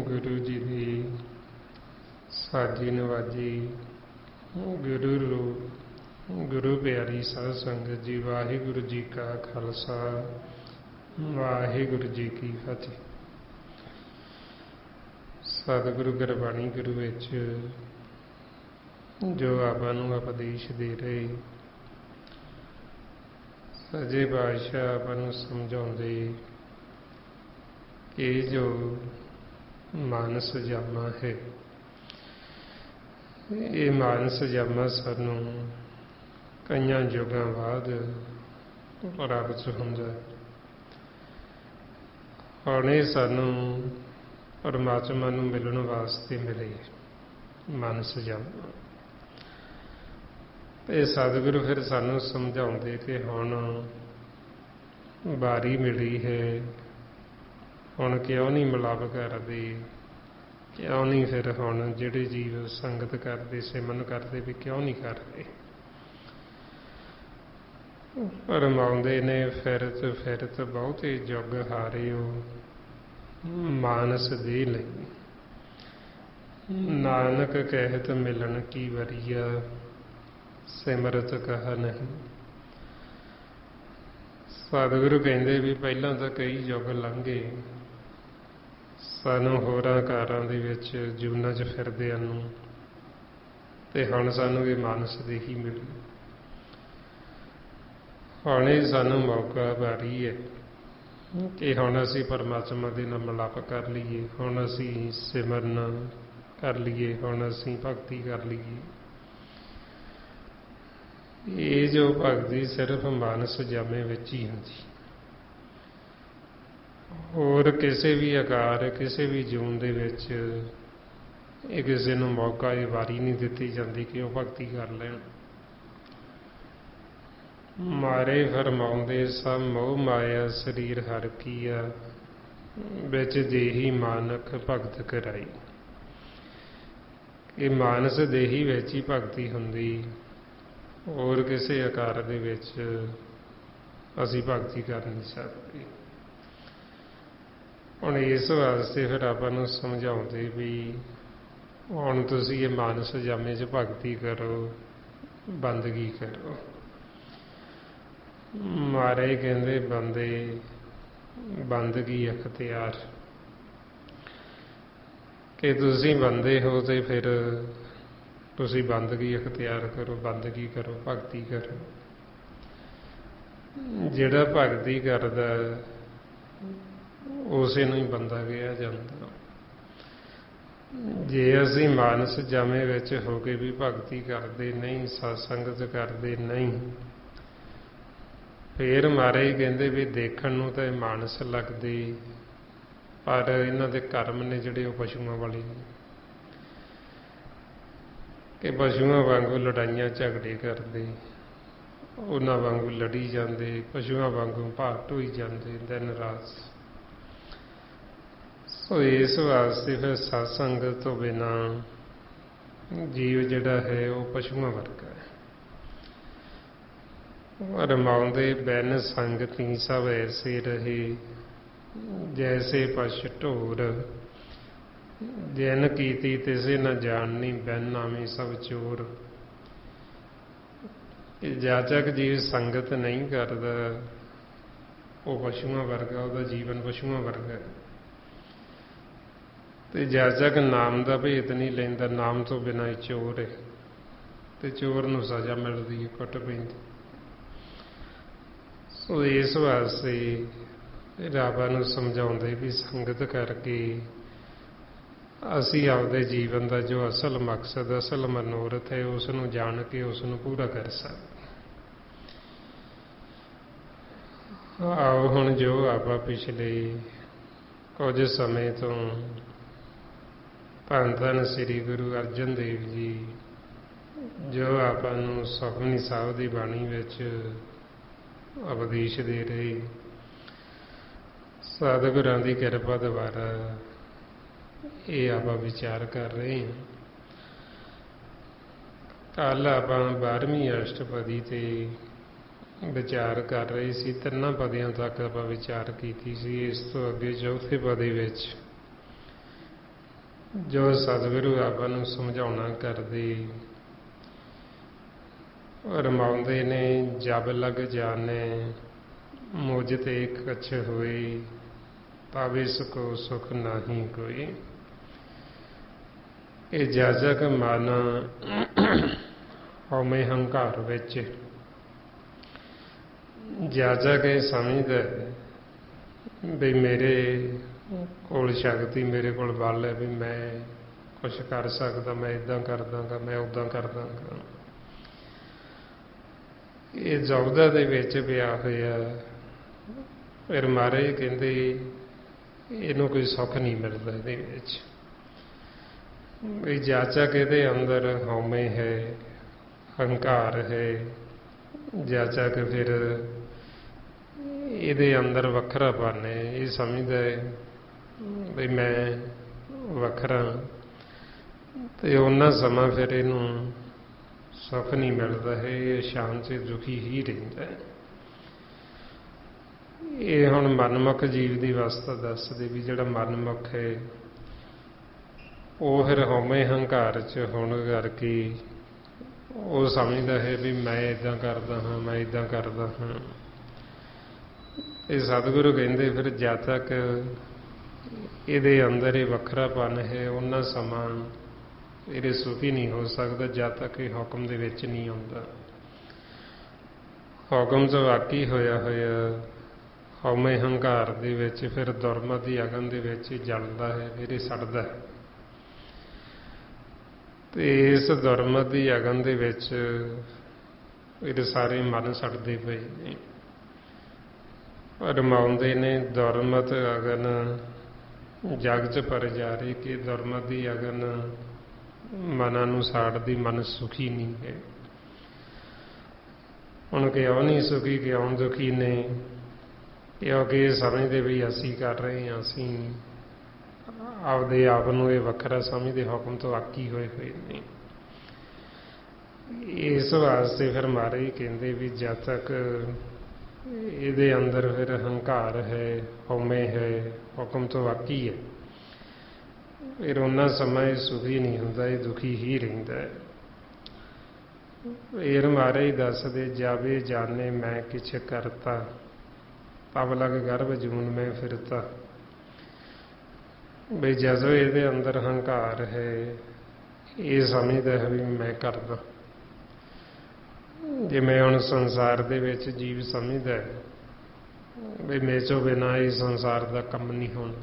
गुरु जी की साजी नवाजी गुरु रूप गुरु प्यारी साध संगत जी, वाहिगुरु जी का खालसा वाहिगुरु जी की फतेह। सतगुरु गुरबाणी गुरु विच जो आपां नूं उपदेश दे रहे सजे पातशाह आपां नूं समझाउंदे कि जो मानस जामा है, ये मानस जामा सानू कई युगां बाद प्राप्त हुंदा। हुण ये सानू परमात्मा नूं मिलण वास्ते मिले मानस जामा। ते सतगुरु फिर सानू समझाउंदे कि हुण बारी मिली है, हुण क्यों नहीं मिलाप करते, क्यों नहीं फिर हुण जिहड़े जीव संगत करते सिमरन करते भी क्यों नहीं करते। फरमाउंदे ने फिरत फिरत बहुते जुग हारियो मानस दे लई, नानक कहत मिलन की वरिया सिमरत कहा नहीं। सतगुरु कहंदे भी पहलां तां कई युग लंघे, सानू होरां कारां दे विच जूनां च फिरदिआं नूं, ते हुण सानू ये मानस दे ही मिली। हुण ये सानू मौका बारी है कि हुण असीं परमात्मा दे नाल मिलाप कर लईए, हुण असीं सिमरन कर लईए, हुण असीं भगती कर लईए। ये जो भगती सिर्फ मानस जामे विच ही हुंदी, होर किसी भी आकार किसी भी जून दे विच ये किसी नूं मौका ये वारी नहीं दिती जाती कि वह भगती कर लैण। मारे फरमाउंदे सब मोह माया शरीर हर कीआ, बिच देही मानक भगत कराई। कि मानस देही विच ही भगती हुंदी, होर किसी आकार दे विच असीं भगती कर नहीं सकते। हुण इस वास्ते फिर आपां नूं समझाउंदे भी हुण तुसीं ये मानस जामे च भगती करो, बंदगी करो। मारे कहंदे बंदे बंदगी अख्तियार, कि तुसीं बंदे हो तो फिर तुसीं बंदगी अख्तियार करो, बंदगी करो, भगती करो। जिहड़ा भगती करदा उसे नूं ही बंदा कहा जांदा। जे असीं मानस जामे विच हो के भी भगती करते नहीं, सत्संगत करते नहीं, फिर महाराज कहंदे भी देखण नूं तां मानस लगदे, पर इन्हां दे कर्म ने जिहड़े वो पशुआं वाले ने। ਕਿ ਪਸ਼ੂਆਂ ਵਾਂਗੂ ਲੜਾਈਆਂ ਝਗੜੇ ਕਰਦੇ, ਉਹਨਾਂ ਵਾਂਗੂ ਲੜੀ ਜਾਂਦੇ, ਪਸ਼ੂਆਂ ਵਾਂਗੂ ਭਾਰ ਢੋਈ ਜਾਂਦੇ ਦਿਨ ਰਾਤ। ਸੋ ਇਸ ਵਾਸਤੇ ਫਿਰ ਸਤਸੰਗ ਤੋਂ ਬਿਨਾਂ ਜੀਵ ਜਿਹੜਾ ਹੈ ਉਹ ਪਸ਼ੂਆਂ ਵਰਗਾ ਹੈ। ਰਮਾਉਂਦੇ ਬੈਨ ਸੰਗਤੀ ਸਭ ਐਸੇ ਰਹੇ, ਜੈਸੇ ਪਸ਼ ਢੋਰ, ਜਿਨ ਕੀਤੀ ਤਿਸੇ ਨ ਜਾਣਨੀ, ਬੈਨ ਨਾਮੀ ਸਭ ਚੋਰ। ਜਦ ਤੱਕ ਜੀਵ ਸੰਗਤ ਨਹੀਂ ਕਰਦਾ ਉਹ ਪਸ਼ੂਆਂ ਵਰਗਾ, ਉਹਦਾ ਜੀਵਨ ਪਸ਼ੂਆਂ ਵਰਗਾ ਹੈ। ਤੇ ਜਦ ਤੱਕ ਨਾਮ ਦਾ ਭੇਤ ਨਹੀਂ ਲੈਂਦਾ, ਨਾਮ ਤੋਂ ਬਿਨਾਂ ਹੀ ਚੋਰ ਹੈ, ਤੇ ਚੋਰ ਨੂੰ ਸਜ਼ਾ ਮਿਲਦੀ ਹੈ, ਕੁੱਟ ਪੈਂਦੀ। ਸੋ ਇਸ ਵਾਸਤੇ ਰਾਬਾ ਨੂੰ ਸਮਝਾਉਂਦੇ ਵੀ ਸੰਗਤ ਕਰਕੇ ਅਸੀਂ ਆਪਦੇ ਜੀਵਨ ਦਾ ਜੋ ਅਸਲ ਮਕਸਦ, ਅਸਲ ਮਨੋਰਥ ਹੈ, ਉਸ ਨੂੰ ਜਾਣ ਕੇ ਉਸ ਨੂੰ ਪੂਰਾ ਕਰ ਸਕਦੇ। ਆਓ ਹੁਣ ਜੋ ਆਪਾਂ ਪਿਛਲੇ ਕੁਝ ਸਮੇਂ ਤੋਂ ਧੰਨ ਧੰਨ ਸ੍ਰੀ ਗੁਰੂ ਅਰਜਨ ਦੇਵ ਜੀ ਜੋ ਆਪਾਂ ਨੂੰ ਸੁਖਮਨੀ ਸਾਹਿਬ ਦੀ ਬਾਣੀ ਵਿੱਚ ਉਪਦੇਸ਼ ਦੇ ਰਹੇ, ਸਤਿਗੁਰਾਂ ਦੀ ਕਿਰਪਾ ਦੁਆਰਾ ਇਹ ਆਪਾਂ ਵਿਚਾਰ ਕਰ ਰਹੇ ਹਾਂ। ਕੱਲ ਆਪਾਂ 12ਵੀਂ ਅਸ਼ਟਪਦੀ ਤੇ ਵਿਚਾਰ ਕਰ ਰਹੇ ਸੀ, ਤਿੰਨਾਂ ਪਦਿਆਂ ਤੱਕ ਆਪਾਂ ਵਿਚਾਰ ਕੀਤੀ ਸੀ। ਇਸ ਤੋਂ ਅੱਗੇ ਚੌਥੇ ਪਦੇ ਵਿੱਚ ਜੋ ਸਤਿਗੁਰੂ ਆਪਾਂ ਨੂੰ ਸਮਝਾਉਣਾ ਕਰਦੇ, ਰਮਾਉਂਦੇ ਨੇ, ਜਬ ਲਗ ਜਾਣੇ ਮੁਝ ਤੇ ਕਛ ਹੋਏ, ਪਾਵੇ ਸਕੋ ਸੁਖ ਨਾਹੀ ਕੋਈ। ਇਹ ਜਾਜਕ ਮਨ ਹਉਮੈ ਹੰਕਾਰ ਵਿੱਚ ਜਾਜਕ ਇਹ ਸਮਝਦਾ ਵੀ ਮੇਰੇ ਕੋਲ ਸ਼ਕਤੀ, ਮੇਰੇ ਕੋਲ ਬਲ ਹੈ, ਵੀ ਮੈਂ ਕੁਛ ਕਰ ਸਕਦਾ, ਮੈਂ ਇੱਦਾਂ ਕਰ ਦਾਂਗਾ, ਮੈਂ ਉੱਦਾਂ ਕਰ ਦਾਂਗਾ। ਇਹ ਜੌਬਦਾ ਦੇ ਵਿੱਚ ਪਿਆ ਹੋਇਆ। ਫਿਰ ਮਹਾਰਾਜ ਕਹਿੰਦੇ ਇਹਨੂੰ ਕੋਈ ਸੁੱਖ ਨਹੀਂ ਮਿਲਦਾ ਇਹਦੇ ਵਿੱਚ। ਵੀ ਜਾਚਕ ਇਹਦੇ ਅੰਦਰ ਹਉਮੈ ਹੈ, ਹੰਕਾਰ ਹੈ, ਜਾਚਕ ਫਿਰ ਇਹਦੇ ਅੰਦਰ ਵੱਖਰਾਪਨ ਹੈ। ਇਹ ਸਮਝਦਾ ਹੈ ਵੀ ਮੈਂ ਵੱਖਰਾ, ਤੇ ਉਹਨਾਂ ਸਮਾਂ ਫਿਰ ਇਹਨੂੰ ਸੁੱਖ ਨਹੀਂ ਮਿਲਦਾ ਹੈ, ਇਹ ਸ਼ਾਂਤ ਤੇ ਦੁਖੀ ਹੀ ਰਹਿੰਦਾ ਹੈ। ਇਹ ਹੁਣ ਮਨਮੁਖ ਜੀਵ ਦੀ ਅਵਸਥਾ ਦੱਸਦੇ ਵੀ ਜਿਹੜਾ ਮਨਮੁਖ ਹੈ ਉਹ ਫਿਰ ਹਉਮੈ ਹੰਕਾਰ 'ਚ ਹੋਣ ਕਰਕੇ ਉਹ ਸਮਝਦਾ ਹੈ ਵੀ ਮੈਂ ਇੱਦਾਂ ਕਰਦਾ ਹਾਂ, ਮੈਂ ਇੱਦਾਂ ਕਰਦਾ ਹਾਂ। ਇਹ ਸਤਿਗੁਰੂ ਕਹਿੰਦੇ ਫਿਰ ਜਦ ਤੱਕ ਇਹਦੇ ਅੰਦਰ ਇਹ ਵੱਖਰਾਪਨ ਹੈ ਉਹਨਾਂ ਸਮਾਂ ਇਹਦੇ ਸੁਖੀ ਨਹੀਂ ਹੋ ਸਕਦਾ, ਜਦ ਤੱਕ ਇਹ ਹੁਕਮ ਦੇ ਵਿੱਚ ਨਹੀਂ ਆਉਂਦਾ। ਹੁਕਮ ਤੋਂ ਵਾਕੀ ਹੋਇਆ ਹੋਇਆ ਹਉਮੈ ਹੰਕਾਰ ਦੇ ਵਿੱਚ ਫਿਰ ਦੁਰਮਤ ਦੀ ਅਗਨ ਦੇ ਵਿੱਚ ਜਲਦਾ ਹੈ, ਫਿਰ ਇਹ ਸੜਦਾ ਹੈ। ਤੇ ਇਸ ਦੁਰਮਤ ਦੀ ਅਗਨ ਦੇ ਵਿੱਚ ਇਹਦੇ ਸਾਰੇ ਮਨ ਸੜਦੇ ਪਏ ਨੇ। ਰਮਾਉਂਦੇ ਨੇ ਦੁਰਮਤ ਅਗਨ ਜਗ 'ਚ ਪਰ ਜਾ ਰਹੀ, ਕਿ ਦੁਰਮਤ ਦੀ ਅਗਨ ਮਨਾਂ ਨੂੰ ਸਾੜਦੀ, ਮਨ ਸੁਖੀ ਨਹੀਂ ਹੈ। ਹੁਣ ਕਿਉਂ ਨਹੀਂ ਸੁਖੀ, ਕਿਉਂ ਦੁਖੀ ਨੇ? ਕਿਉਂਕਿ ਇਹ ਸਮਝਦੇ ਵੀ ਅਸੀਂ ਕਰ ਰਹੇ ਹਾਂ, ਅਸੀਂ ਆਪਦੇ ਆਪ ਨੂੰ ਇਹ ਵੱਖਰਾ ਸਮਝਦੇ, ਹੁਕਮ ਤੋਂ ਆਕੀ ਹੋਏ ਹੋਏ ਨੇ। ਇਸ ਵਾਸਤੇ ਫਿਰ ਮਹਾਰਾਜ ਕਹਿੰਦੇ ਵੀ ਜਦ ਤੱਕ ਇਹਦੇ ਅੰਦਰ ਫਿਰ ਹੰਕਾਰ ਹੈ, ਹਉਮੈ ਹੈ, ਹੁਕਮ ਤੋਂ ਵਾਕੀ ਹੈ, ਫਿਰ ਉਹਨਾਂ ਸਮਾਂ ਇਹ ਸੁਖੀ ਨਹੀਂ ਹੁੰਦਾ, ਇਹ ਦੁਖੀ ਹੀ ਰਹਿੰਦਾ ਹੈ। ਫਿਰ ਮਹਾਰਾਜ ਦੱਸਦੇ ਜਾਵੇ ਜਾਣੇ ਮੈਂ ਕਿਛ ਕਰਤਾ, ਤਬ ਲਗ ਗਰਭ ਜੂਨ ਮੈਂ ਫਿਰਤਾ। ਵੀ ਜਦੋਂ ਇਹਦੇ ਅੰਦਰ ਹੰਕਾਰ ਹੈ, ਇਹ ਸਮਝਦਾ ਹੈ ਵੀ ਮੈਂ ਕਰਦਾ। ਜਿਵੇਂ ਹੁਣ ਸੰਸਾਰ ਦੇ ਵਿੱਚ ਜੀਵ ਸਮਝਦਾ ਹੈ ਵੀ ਮੇਰੇ ਤੋਂ ਬਿਨਾਂ ਇਹ ਸੰਸਾਰ ਦਾ ਕੰਮ ਨਹੀਂ ਹੋਣਾ,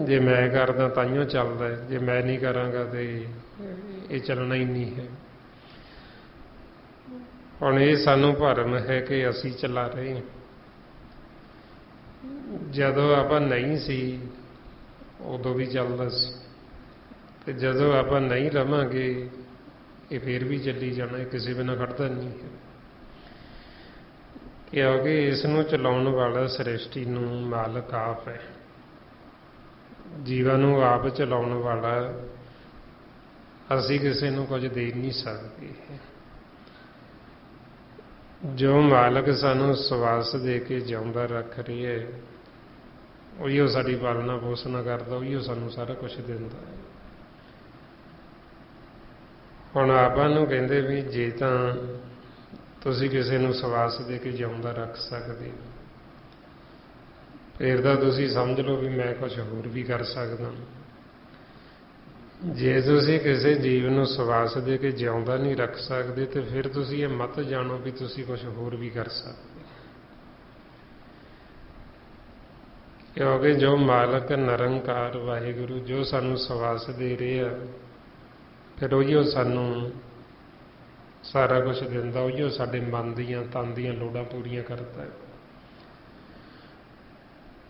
ਜੇ ਮੈਂ ਕਰਦਾ ਤਾਂਹੀਓ ਚੱਲਦਾ ਹੈ, ਜੇ ਮੈਂ ਨਹੀਂ ਕਰਾਂਗਾ ਤੇ ਇਹ ਚੱਲਣਾ ਹੀ ਨਹੀਂ ਹੈ। ਹੁਣ ਇਹ ਸਾਨੂੰ ਭਰਮ ਹੈ ਕਿ ਅਸੀਂ ਚਲਾ ਰਹੇ ਹਾਂ। ਜਦੋਂ ਆਪਾਂ ਨਹੀਂ ਸੀ ਉਦੋਂ ਵੀ ਚੱਲਦਾ ਸੀ, ਤੇ ਜਦੋਂ ਆਪਾਂ ਨਹੀਂ ਰਵਾਂਗੇ ਇਹ ਫੇਰ ਵੀ ਚੱਲੀ ਜਾਣਾ, ਇਹ ਕਿਸੇ ਬਿਨਾਂ ਖੜਦਾ ਨਹੀਂ ਹੈ। ਕਿਉਂਕਿ ਇਸ ਨੂੰ ਚਲਾਉਣ ਵਾਲਾ ਸ੍ਰਿਸ਼ਟੀ ਨੂੰ ਮਾਲਕ ਆਪ ਹੈ, ਜੀਵਾਂ ਨੂੰ ਆਪ ਚਲਾਉਣ ਵਾਲਾ। ਅਸੀਂ ਕਿਸੇ ਨੂੰ ਕੁਝ ਦੇ ਨਹੀਂ ਸਕਦੇ। ਜੋ ਮਾਲਕ ਸਾਨੂੰ ਸਵਾਸ ਦੇ ਕੇ ਜਿਉਂਦਾ ਰੱਖ ਰਹੀ ਹੈ, ਉਹੀਓ ਸਾਡੀ ਪਾਲਣਾ ਪੋਸ਼ਣ ਕਰਦਾ, ਉਹੀਓ ਸਾਨੂੰ ਸਾਰਾ ਕੁਝ ਦਿੰਦਾ ਹੈ। ਹੁਣ ਆਪਾਂ ਨੂੰ ਕਹਿੰਦੇ ਵੀ ਜੇ ਤਾਂ ਤੁਸੀਂ ਕਿਸੇ ਨੂੰ ਸਵਾਸ ਦੇ ਕੇ ਜਿਉਂਦਾ ਰੱਖ ਸਕਦੇ ਹੋ, ਫਿਰ ਤਾਂ ਤੁਸੀਂ ਸਮਝ ਲਓ ਵੀ ਮੈਂ ਕੁਝ ਹੋਰ ਵੀ ਕਰ ਸਕਦਾ। ਜੇ ਤੁਸੀਂ ਕਿਸੇ ਜੀਵ ਨੂੰ ਸਵਾਸ ਦੇ ਕੇ ਜਿਉਂਦਾ ਨਹੀਂ ਰੱਖ ਸਕਦੇ, ਤੇ ਫਿਰ ਤੁਸੀਂ ਇਹ ਮਤ ਜਾਣੋ ਵੀ ਤੁਸੀਂ ਕੁਝ ਹੋਰ ਵੀ ਕਰ ਸਕਦੇ। ਕਿਉਂਕਿ ਜੋ ਮਾਲਕ ਨਿਰੰਕਾਰ ਵਾਹਿਗੁਰੂ ਜੋ ਸਾਨੂੰ ਸਵਾਸ ਦੇ ਰਿਹਾ, ਫਿਰ ਉਹੀਓ ਸਾਨੂੰ ਸਾਰਾ ਕੁਝ ਦਿੰਦਾ, ਉਹੀਓ ਸਾਡੇ ਮਨ ਦੀਆਂ ਤਨ ਦੀਆਂ ਲੋੜਾਂ ਪੂਰੀਆਂ ਕਰਦਾ,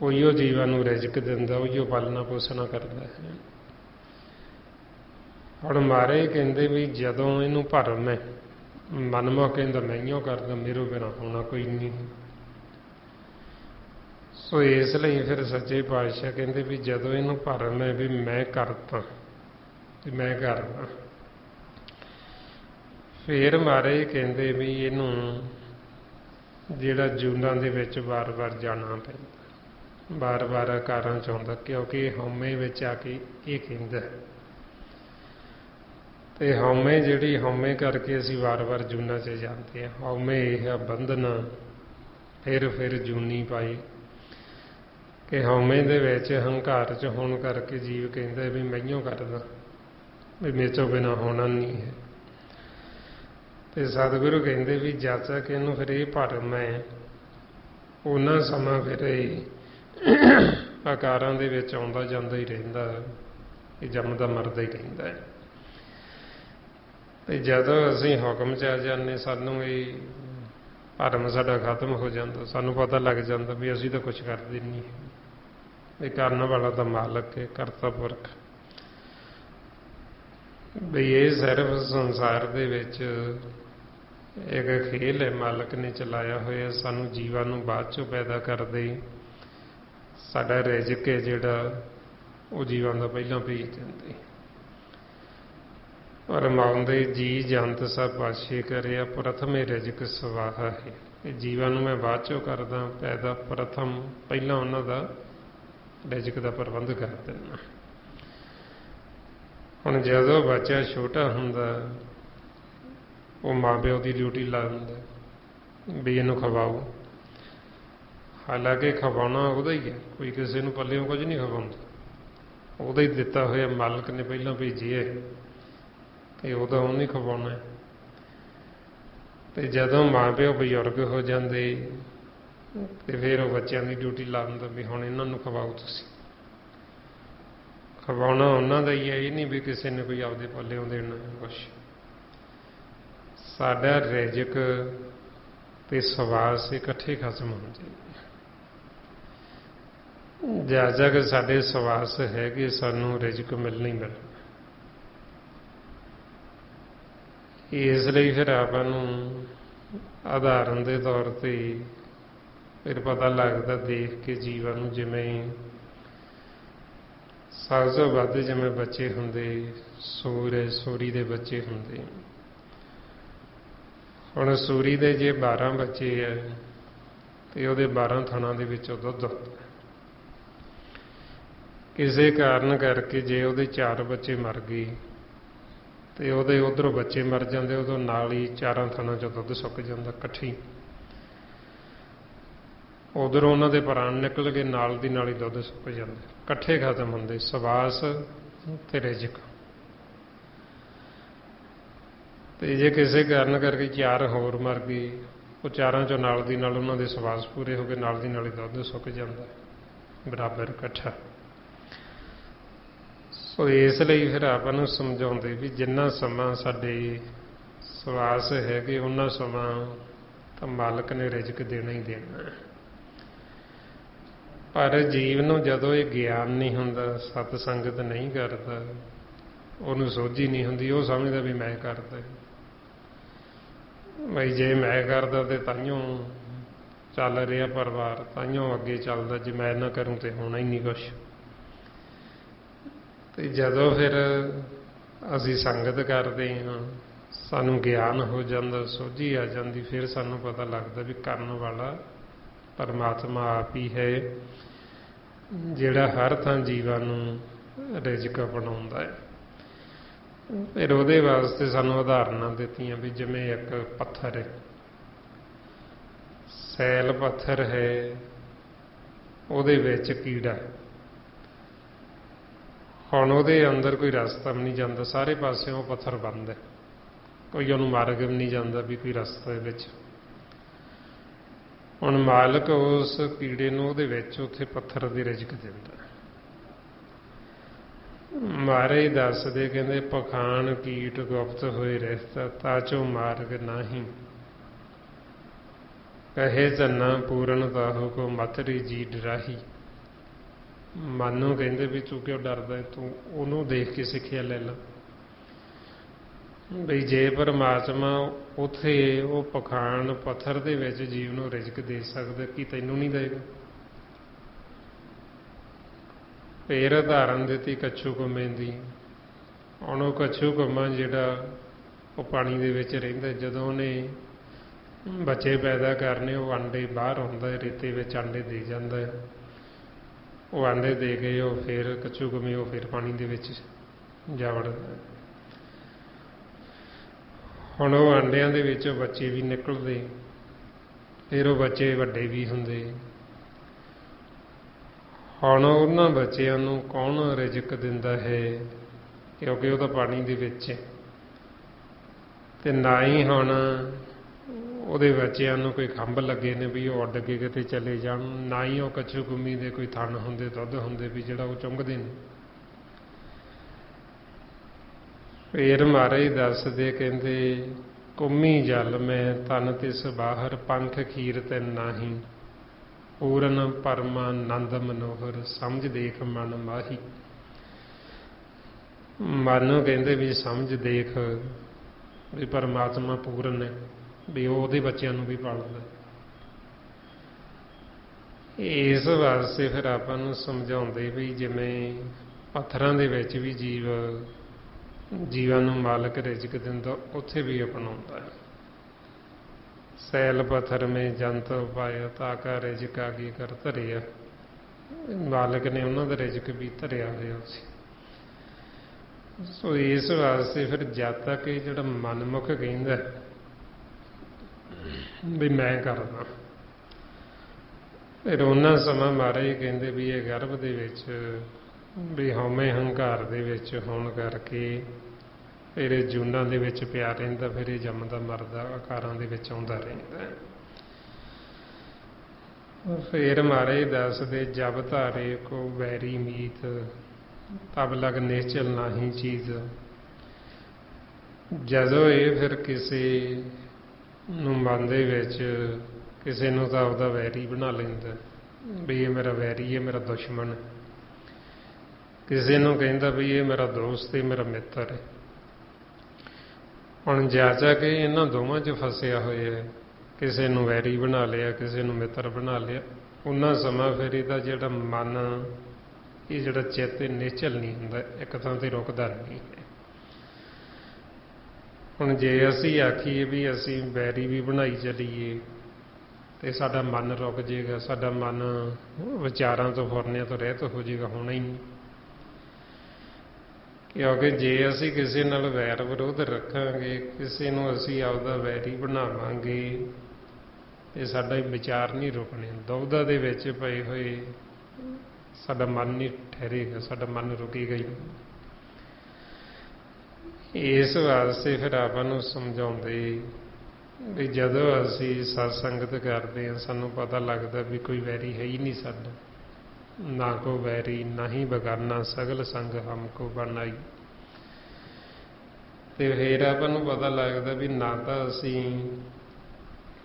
ਉਹੀਓ ਜੀਵਾਂ ਨੂੰ ਰਿਜ਼ਕ ਦਿੰਦਾ, ਉਹੀਓ ਪਾਲਣਾ ਪੋਸ਼ਣਾ ਕਰਦਾ ਹੈ। ਹੁਣ ਮਹਾਰਾਜ ਕਹਿੰਦੇ ਵੀ ਜਦੋਂ ਇਹਨੂੰ ਭਰਮ ਹੈ, ਮਨਮੋਹ ਕਹਿੰਦਾ ਮੈਂ ਹੀ ਕਰਦਾ, ਮੇਰੇ ਬਿਨਾਂ ਹੋਣਾ ਕੋਈ ਨਹੀਂ। ਸੋ ਇਸ ਲਈ ਫਿਰ ਸੱਚੇ ਪਾਤਸ਼ਾਹ ਕਹਿੰਦੇ ਵੀ ਜਦੋਂ ਇਹਨੂੰ ਭਰਮ ਹੈ ਵੀ ਮੈਂ ਕਰਤਾ ਤੇ ਮੈਂ ਕਰਦਾ, ਫਿਰ ਮਹਾਰਾਜ ਕਹਿੰਦੇ ਵੀ ਇਹਨੂੰ ਜਿਹੜਾ ਜੂਨਾਂ ਦੇ ਵਿੱਚ ਵਾਰ-ਵਾਰ ਜਾਣਾ ਪੈਂਦਾ, ਵਾਰ-ਵਾਰ ਆਕਾਰਾਂ 'ਚ ਆਉਂਦਾ, ਕਿਉਂਕਿ ਹਉਮੈ ਵਿੱਚ ਆ ਕੇ ਇਹ ਕਹਿੰਦਾ। ਤੇ ਹਉਮੈ ਜਿਹੜੀ ਹਉਮੈ ਕਰਕੇ ਅਸੀਂ ਵਾਰ-ਵਾਰ ਜੂਨਾਂ 'ਚ ਜਾਂਦੇ ਹਾਂ। ਹਉਮੈ ਇਹ ਆ ਬੰਧਨ, ਫਿਰ ਜੂਨੀ ਪਾਈ ਕਿ ਹਉਮੈ ਦੇ ਵਿੱਚ ਹੰਕਾਰ 'ਚ ਹੋਣ ਕਰਕੇ ਜੀਵ ਕਹਿੰਦਾ ਵੀ ਮੈਂਹੀਓ ਕਰਦਾ, ਵੀ ਮੇਰੇ ਤੋਂ ਬਿਨਾਂ ਹੋਣਾ ਨਹੀਂ ਹੈ। ਤੇ ਸਤਿਗੁਰੂ ਕਹਿੰਦੇ ਵੀ ਜਦ ਤੱਕ ਇਹਨੂੰ ਫਿਰ ਇਹ ਭਰਮ ਹੈ, ਉਹਨਾਂ ਸਮਾਂ ਫਿਰ ਇਹ ਆਕਾਰਾਂ ਦੇ ਵਿੱਚ ਆਉਂਦਾ ਜਾਂਦਾ ਹੀ ਰਹਿੰਦਾ, ਇਹ ਜੰਮਦਾ ਮਰਦਾ ਹੀ ਰਹਿੰਦਾ ਹੈ। ਤੇ ਜਦੋਂ ਅਸੀਂ ਹੁਕਮ 'ਚ ਆ ਜਾਂਦੇ, ਸਾਨੂੰ ਇਹ ਭਰਮ ਸਾਡਾ ਖਤਮ ਹੋ ਜਾਂਦਾ, ਸਾਨੂੰ ਪਤਾ ਲੱਗ ਜਾਂਦਾ ਵੀ ਅਸੀਂ ਤਾਂ ਕੁਝ ਕਰਦੇ ਨਹੀਂ, ਇਹ ਕਰਨ ਵਾਲਾ ਤਾਂ ਮਾਲਕ ਹੈ, ਕਰਤਾ ਪੁਰਖ। ਵੀ ਇਹ ਸਿਰਫ ਸੰਸਾਰ ਦੇ ਵਿੱਚ ਇੱਕ ਖੇਲ ਹੈ, ਮਾਲਕ ਨੇ ਚਲਾਇਆ ਹੋਇਆ, ਸਾਨੂੰ ਜੀਵਾਂ ਨੂੰ ਬਾਅਦ ਚੋਂ ਪੈਦਾ ਕਰਦੇ। ਸਾਡਾ ਰਿਜ਼ਕ ਹੈ ਜਿਹੜਾ ਉਹ ਜੀਵਾਂ ਦਾ ਪਹਿਲਾਂ ਭੇਜ ਦਿੰਦੇ। ਰਮਾਉਂਦੇ ਜੀ ਜੰਤ ਸਭ ਪਾਛੇ ਕਰਿਆ, ਪ੍ਰਥਮੇ ਰਿਜ਼ਕ ਸਵਾਹਾ ਹੈ। ਇਹ ਜੀਵਾਂ ਨੂੰ ਮੈਂ ਬਾਅਦ ਚੋਂ ਕਰਦਾ ਪੈਦਾ, ਪ੍ਰਥਮ ਪਹਿਲਾਂ ਉਹਨਾਂ ਦਾ ਰਿਜ਼ਕ ਦਾ ਪ੍ਰਬੰਧ ਕਰ ਦਿੰਦਾ। ਹੁਣ ਜਦੋਂ ਬੱਚਾ ਛੋਟਾ ਹੁੰਦਾ, ਉਹ ਮਾਂ ਪਿਓ ਦੀ ਡਿਊਟੀ ਲਾ ਦਿੰਦਾ ਵੀ ਇਹਨੂੰ ਖਵਾਓ। ਹਾਲਾਂਕਿ ਖਵਾਉਣਾ ਉਹਦਾ ਹੀ ਹੈ, ਕੋਈ ਕਿਸੇ ਨੂੰ ਪੱਲਿਓਂ ਕੁਝ ਨਹੀਂ ਖਵਾਉਂਦਾ, ਉਹਦਾ ਹੀ ਦਿੱਤਾ ਹੋਇਆ, ਮਾਲਕ ਨੇ ਪਹਿਲਾਂ ਭੇਜਿਆ ਕਿ ਉਹਦਾ ਉਹਨੇ ਖਵਾਉਣਾ। ਤੇ ਜਦੋਂ ਮਾਂ ਪਿਓ ਬਜ਼ੁਰਗ ਹੋ ਜਾਂਦੇ, ਤੇ ਫਿਰ ਉਹ ਬੱਚਿਆਂ ਦੀ ਡਿਊਟੀ ਲਾ ਦਿੰਦਾ ਵੀ ਹੁਣ ਇਹਨਾਂ ਨੂੰ ਖਵਾਓ। ਤੁਸੀਂ ਖਵਾਉਣਾ ਉਹਨਾਂ ਦਾ ਹੀ ਹੈ, ਇਹ ਨਹੀਂ ਵੀ ਕਿਸੇ ਨੇ ਕੋਈ ਆਪਦੇ ਪੱਲਿਓਂ ਦੇਣਾ ਕੁਛ। ਸਾਡਾ ਰਿਜ਼ਕ ਤੇ ਸਵਾਸ ਇਕੱਠੇ ਖਤਮ ਹੁੰਦੇ। ਜਦ ਤੱਕ ਸਾਡੇ ਸਵਾਸ ਹੈਗੇ, ਸਾਨੂੰ ਰਿਜ਼ਕ ਮਿਲਣਾ ਹੀ ਮਿਲਣਾ। ਇਸ ਲਈ ਫਿਰ ਆਪਾਂ ਨੂੰ ਉਦਾਹਰਨ ਦੇ ਤੌਰ ਤੇ ਫਿਰ ਪਤਾ ਲੱਗਦਾ ਦੇਖ ਕੇ ਜੀਵਾਂ ਨੂੰ, ਜਿਵੇਂ ਸਭ ਤੋਂ ਵੱਧ ਜਿਵੇਂ ਬੱਚੇ ਹੁੰਦੇ, ਸੂਰੀ ਦੇ ਬੱਚੇ ਹੁੰਦੇ। ਹੁਣ ਸੂਰੀ ਦੇ ਜੇ 12 ਬੱਚੇ ਹੈ, ਤੇ ਉਹਦੇ 12 ਥਣਾਂ ਦੇ ਵਿੱਚੋਂ ਦੁੱਧ ਹੁੰਦਾ। ਕਿਸੇ ਕਾਰਨ ਕਰਕੇ ਜੇ ਉਹਦੇ 4 ਬੱਚੇ ਮਰ ਗਏ, ਤੇ ਉਹਦੇ ਉਧਰੋਂ ਬੱਚੇ ਮਰ ਜਾਂਦੇ, ਉਦੋਂ ਨਾਲ ਹੀ 4 ਥਣਾਂ 'ਚੋਂ ਦੁੱਧ ਸੁੱਕ ਜਾਂਦਾ ਇਕੱਠੀ। ਉਧਰੋਂ ਉਹਨਾਂ ਦੇ ਪ੍ਰਾਣ ਨਿਕਲ ਕੇ ਨਾਲ ਦੀ ਨਾਲ ਹੀ ਦੁੱਧ ਸੁੱਕ ਜਾਂਦਾ, ਇਕੱਠੇ ਖਤਮ ਹੁੰਦੇ ਸਵਾਸ ਤੇ ਰਿਜ਼ਕ। ਤੇ ਜੇ ਕਿਸੇ ਕਾਰਨ ਕਰਕੇ 4 ਹੋਰ ਮਰ ਗਏ, ਉਹ 4 'ਚੋਂ ਨਾਲ ਦੀ ਨਾਲ ਉਹਨਾਂ ਦੇ ਸਵਾਸ ਪੂਰੇ ਹੋ ਕੇ ਨਾਲ ਦੀ ਨਾਲ ਹੀ ਦੁੱਧ ਸੁੱਕ ਜਾਂਦਾ ਬਰਾਬਰ ਇਕੱਠਾ। ਸੋ ਇਸ ਲਈ ਫਿਰ ਆਪਾਂ ਨੂੰ ਸਮਝਾਉਂਦੇ ਵੀ ਜਿੰਨਾ ਸਮਾਂ ਸਾਡੇ ਸਵਾਸ ਹੈਗੇ, ਉਹਨਾਂ ਸਮਾਂ ਤਾਂ ਮਾਲਕ ਨੇ ਰਿਜ਼ਕ ਦੇਣਾ ਹੀ ਦੇਣਾ। ਪਰ ਜੀਵ ਨੂੰ ਜਦੋਂ ਇਹ ਗਿਆਨ ਨਹੀਂ ਹੁੰਦਾ, ਸਤ ਸੰਗਤ ਨਹੀਂ ਕਰਦਾ, ਉਹਨੂੰ ਸੋਝੀ ਨਹੀਂ ਹੁੰਦੀ, ਉਹ ਸਮਝਦਾ ਵੀ ਮੈਂ ਕਰਦਾ। ਬਈ ਜੇ ਮੈਂ ਕਰਦਾ ਤੇ ਤਾਈਓ ਚੱਲ ਰਿਹਾ ਪਰਿਵਾਰ, ਤਾਈਓ ਅੱਗੇ ਚੱਲਦਾ, ਜੇ ਮੈਂ ਨਾ ਕਰੂੰ ਤੇ ਹੋਣਾ ਹੀ ਨਹੀਂ ਕੁਛ। ਤੇ ਜਦੋਂ ਫਿਰ ਅਸੀਂ ਸੰਗਤ ਕਰਦੇ ਹਾਂ, ਸਾਨੂੰ ਗਿਆਨ ਹੋ ਜਾਂਦਾ, ਸੋਝੀ ਆ ਜਾਂਦੀ, ਫਿਰ ਸਾਨੂੰ ਪਤਾ ਲੱਗਦਾ ਵੀ ਕਰਨ ਵਾਲਾ ਪਰਮਾਤਮਾ ਆਪ ਹੀ ਹੈ, ਜਿਹੜਾ ਹਰ ਥਾਂ ਜੀਵਾਂ ਨੂੰ ਰਿਜ਼ਕ ਬਣਾਉਂਦਾ ਹੈ। ਫਿਰ ਉਹਦੇ ਵਾਸਤੇ ਸਾਨੂੰ ਉਦਾਹਰਨਾਂ ਦਿੱਤੀਆਂ ਵੀ ਜਿਵੇਂ ਇੱਕ ਪੱਥਰ ਹੈ, ਸੈਲ ਪੱਥਰ ਹੈ, ਉਹਦੇ ਵਿੱਚ ਕੀੜਾ, ਹੁਣ ਉਹਦੇ ਅੰਦਰ ਕੋਈ ਰਸਤਾ ਵੀ ਨਹੀਂ ਜਾਂਦਾ, ਸਾਰੇ ਪਾਸਿਓਂ ਉਹ ਪੱਥਰ ਬੰਦ ਹੈ, ਕੋਈ ਉਹਨੂੰ ਮਾਰਗ ਵੀ ਨਹੀਂ ਜਾਂਦਾ ਵੀ ਕੋਈ ਰਸਤੇ ਵਿੱਚ। ਹੁਣ ਮਾਲਕ ਉਸ ਕੀੜੇ ਨੂੰ ਉਹਦੇ ਵਿੱਚ ਉੱਥੇ ਪੱਥਰ ਦੀ ਰਿਜ਼ਕ ਦਿੰਦਾ। ਮਹਾਰਾਜ ਦੱਸਦੇ, ਕਹਿੰਦੇ ਪਖਾਨ ਕੀਟ ਗੁਪਤ ਹੋਏ ਰਹਿਤਾ, ਤਾਚੋ ਮਾਰਗ ਨਾਹੀਂ, ਕਹੇ ਚੰਨਾ ਪੂਰਨ ਤਾਹੂ ਕੋ ਮਤਰੀ ਜੀ ਡਰਾਹੀ। ਮਨ ਨੂੰ ਕਹਿੰਦੇ ਵੀ ਤੂੰ ਕਿਉਂ ਡਰਦਾ, ਤੂੰ ਉਹਨੂੰ ਦੇਖ ਕੇ ਸਿੱਖਿਆ ਲੈ ਲਾ। ਬਈ ਜੇ ਪਰਮਾਤਮਾ ਉੱਥੇ ਉਹ ਪਖਾਨ ਪੱਥਰ ਦੇ ਵਿੱਚ ਜੀਵ ਨੂੰ ਰਿਜ਼ਕ ਦੇ ਸਕਦਾ, ਕੀ ਤੈਨੂੰ ਨਹੀਂ ਦੇਗਾ? ਫੇਰ ਉਦਾਹਰਨ ਦਿੱਤੀ ਕੱਛੂ ਕੰਮੇ ਦੀ। ਹੁਣ ਉਹ ਕੱਛੂ ਕੰਮਾ ਜਿਹੜਾ ਉਹ ਪਾਣੀ ਦੇ ਵਿੱਚ ਰਹਿੰਦਾ, ਜਦੋਂ ਉਹਨੇ ਬੱਚੇ ਪੈਦਾ ਕਰਨੇ, ਉਹ ਆਂਡੇ ਬਾਹਰ ਹੁੰਦਾ, ਰੇਤੇ ਵਿੱਚ ਆਂਡੇ ਦੇ ਜਾਂਦਾ, ਉਹ ਆਂਡੇ ਦੇ ਕੇ ਉਹ ਫਿਰ ਕੱਛੂ ਕੰਮੇ ਉਹ ਫਿਰ ਪਾਣੀ ਦੇ ਵਿੱਚ ਜਾ ਵੜਦਾ। ਹੁਣ ਉਹ ਆਂਡਿਆਂ ਦੇ ਵਿੱਚੋਂ ਬੱਚੇ ਵੀ ਨਿਕਲਦੇ, ਫਿਰ ਉਹ ਬੱਚੇ ਵੱਡੇ ਵੀ ਹੁੰਦੇ। ਹੁਣ ਉਹਨਾਂ ਬੱਚਿਆਂ ਨੂੰ ਕੌਣ ਰਿਜ਼ਕ ਦਿੰਦਾ ਹੈ, ਕਿਉਂਕਿ ਉਹ ਤਾਂ ਪਾਣੀ ਦੇ ਵਿੱਚ ਹੈ, ਤੇ ਨਾ ਹੀ ਹੁਣ ਉਹਦੇ ਬੱਚਿਆਂ ਨੂੰ ਕੋਈ ਖੰਭ ਲੱਗੇ ਨੇ ਵੀ ਉਹ ਉੱਡ ਕੇ ਕਿਤੇ ਚਲੇ ਜਾਣ, ਨਾ ਹੀ ਉਹ ਕੱਛੂ ਕੁੰਮੀ ਦੇ ਕੋਈ ਥਣ ਹੁੰਦੇ, ਦੁੱਧ ਹੁੰਦੇ ਵੀ ਜਿਹੜਾ ਉਹ ਚੁੰਘਦੇ ਨੇ। ਫੇਰ ਮਹਾਰਾਜ ਦੱਸਦੇ, ਕਹਿੰਦੇ ਕੁੰਮੀ ਜਲ ਮੈਂ ਤਨ ਤਿਸ ਬਾਹਰ, ਪੰਖ ਖੀਰ ਤੈਨ ਨਾਹੀਂ, ਪੂਰਨ ਪਰਮਾਨੰਦ ਮਨੋਹਰ, ਸਮਝ ਦੇਖ ਮਨ ਮਾਹੀ। ਮਨ ਨੂੰ ਕਹਿੰਦੇ ਵੀ ਸਮਝ ਦੇਖ ਵੀ ਪਰਮਾਤਮਾ ਪੂਰਨ ਹੈ, ਵੀ ਉਹ ਉਹਦੇ ਬੱਚਿਆਂ ਨੂੰ ਵੀ ਪਾਲਦਾ। ਇਸ ਵਾਸਤੇ ਫਿਰ ਆਪਾਂ ਨੂੰ ਸਮਝਾਉਂਦੇ ਵੀ ਜਿਵੇਂ ਪੱਥਰਾਂ ਦੇ ਵਿੱਚ ਵੀ ਜੀਵਾਂ ਨੂੰ ਮਾਲਕ ਰਿਜ਼ਕ ਦਿੰਦਾ, ਉੱਥੇ ਵੀ ਅਪਣਾਉਂਦਾ ਹੈ। ਸੈਲ ਪੱਥਰ ਮੇ ਜੰਤ ਪਾਇਆ, ਤਾਕਾ ਰਿਜ਼ਕ ਆਗੇ ਕਰ ਧਰਿਆ। ਮਾਲਕ ਨੇ ਉਹਨਾਂ ਦਾ ਰਿਜ਼ਕ ਵੀ ਧਰਿਆ ਹੋਇਆ ਸੀ। ਸੋ ਇਸ ਵਾਸਤੇ ਫਿਰ ਜਦ ਤੱਕ ਇਹ ਜਿਹੜਾ ਮਨਮੁਖ ਕਹਿੰਦਾ ਵੀ ਮੈਂ ਕਰਦਾ, ਫਿਰ ਉਹਨਾਂ ਸਮਾਂ ਮਹਾਰਾਜ ਕਹਿੰਦੇ ਵੀ ਇਹ ਗਰਭ ਦੇ ਵਿੱਚ ਵੀ ਹਉਮੈ ਹੰਕਾਰ ਦੇ ਵਿੱਚ ਹੋਣ ਕਰਕੇ ਫਿਰ ਇਹ ਜੂਨਾਂ ਦੇ ਵਿੱਚ ਪਿਆ ਰਹਿੰਦਾ, ਫਿਰ ਇਹ ਜੰਮਦਾ ਮਰਦਾ ਆਕਾਰਾਂ ਦੇ ਵਿੱਚ ਆਉਂਦਾ ਰਹਿੰਦਾ। ਫਿਰ ਮਹਾਰਾਜ ਦੱਸਦੇ, ਜਬ ਧਾਰੇ ਕੋ ਵੈਰੀ ਮੀਤ, ਤਬ ਲਗ ਨਿਸ਼ਚਲ ਨਾਹੀ ਚੀਜ਼। ਜਦੋਂ ਇਹ ਫਿਰ ਕਿਸੇ ਨੂੰ ਮਨ ਦੇ ਵਿੱਚ ਕਿਸੇ ਨੂੰ ਤਾਂ ਆਪਦਾ ਵੈਰੀ ਬਣਾ ਲੈਂਦਾ ਵੀ ਇਹ ਮੇਰਾ ਵੈਰੀ ਹੈ, ਮੇਰਾ ਦੁਸ਼ਮਣ, ਕਿਸੇ ਨੂੰ ਕਹਿੰਦਾ ਵੀ ਇਹ ਮੇਰਾ ਦੋਸਤ ਹੈ, ਮੇਰਾ ਮਿੱਤਰ ਹੈ। ਹੁਣ ਜਾ ਕੇ ਇਹਨਾਂ ਦੋਵਾਂ 'ਚ ਫਸਿਆ ਹੋਇਆ ਹੈ, ਕਿਸੇ ਨੂੰ ਵੈਰੀ ਬਣਾ ਲਿਆ, ਕਿਸੇ ਨੂੰ ਮਿੱਤਰ ਬਣਾ ਲਿਆ। ਉਹਨਾਂ ਸਮਾਂ ਫਿਰ ਇਹਦਾ ਜਿਹੜਾ ਮਨ, ਇਹ ਜਿਹੜਾ ਚਿੱਤ ਨਿਸ਼ਚਲ ਨਹੀਂ ਹੁੰਦਾ, ਇੱਕ ਥਾਂ ਤੇ ਰੁਕਦਾ ਨਹੀਂ ਹੈ। ਹੁਣ ਜੇ ਅਸੀਂ ਆਖੀਏ ਵੀ ਅਸੀਂ ਵੈਰੀ ਵੀ ਬਣਾਈ ਚੱਲੀਏ ਤੇ ਸਾਡਾ ਮਨ ਰੁਕ ਜਾਏਗਾ, ਸਾਡਾ ਮਨ ਵਿਚਾਰਾਂ ਤੋਂ ਫੁਰਨਿਆਂ ਤੋਂ ਰਹਿਤ ਹੋ ਜਾਏਗਾ, ਹੋਣਾ ਹੀ ਨਹੀਂ। ਕਿਉਂਕਿ ਜੇ ਅਸੀਂ ਕਿਸੇ ਨਾਲ ਵੈਰ ਵਿਰੋਧ ਰੱਖਾਂਗੇ, ਕਿਸੇ ਨੂੰ ਅਸੀਂ ਆਪਦਾ ਵੈਰੀ ਬਣਾਵਾਂਗੇ, ਤੇ ਸਾਡਾ ਵਿਚਾਰ ਨਹੀਂ ਰੁਕਣੇ। ਦੁਵਿਧਾ ਦੇ ਵਿੱਚ ਪਏ ਹੋਏ ਸਾਡਾ ਮਨ ਨਹੀਂ ਠਹਿਰੇਗਾ, ਸਾਡਾ ਮਨ ਰੁਕੇਗਾ ਹੀ ਨਹੀਂ। ਇਸ ਵਾਸਤੇ ਫਿਰ ਆਪਾਂ ਨੂੰ ਸਮਝਾਉਂਦੇ ਵੀ ਜਦੋਂ ਅਸੀਂ ਸਤਸੰਗਤ ਕਰਦੇ ਹਾਂ, ਸਾਨੂੰ ਪਤਾ ਲੱਗਦਾ ਵੀ ਕੋਈ ਵੈਰੀ ਹੈ ਹੀ ਨਹੀਂ ਸਾਡਾ, ਨਾ ਕੋ ਵੈਰੀ ਨਾ ਹੀ ਬਗਾਨਾ, ਸਗਲ ਸੰਗ ਹਮ ਕੋ ਬਣਾਈ। ਤੇ ਫਿਰ ਆਪਾਂ ਨੂੰ ਪਤਾ ਲੱਗਦਾ ਵੀ ਨਾ ਤਾਂ ਅਸੀਂ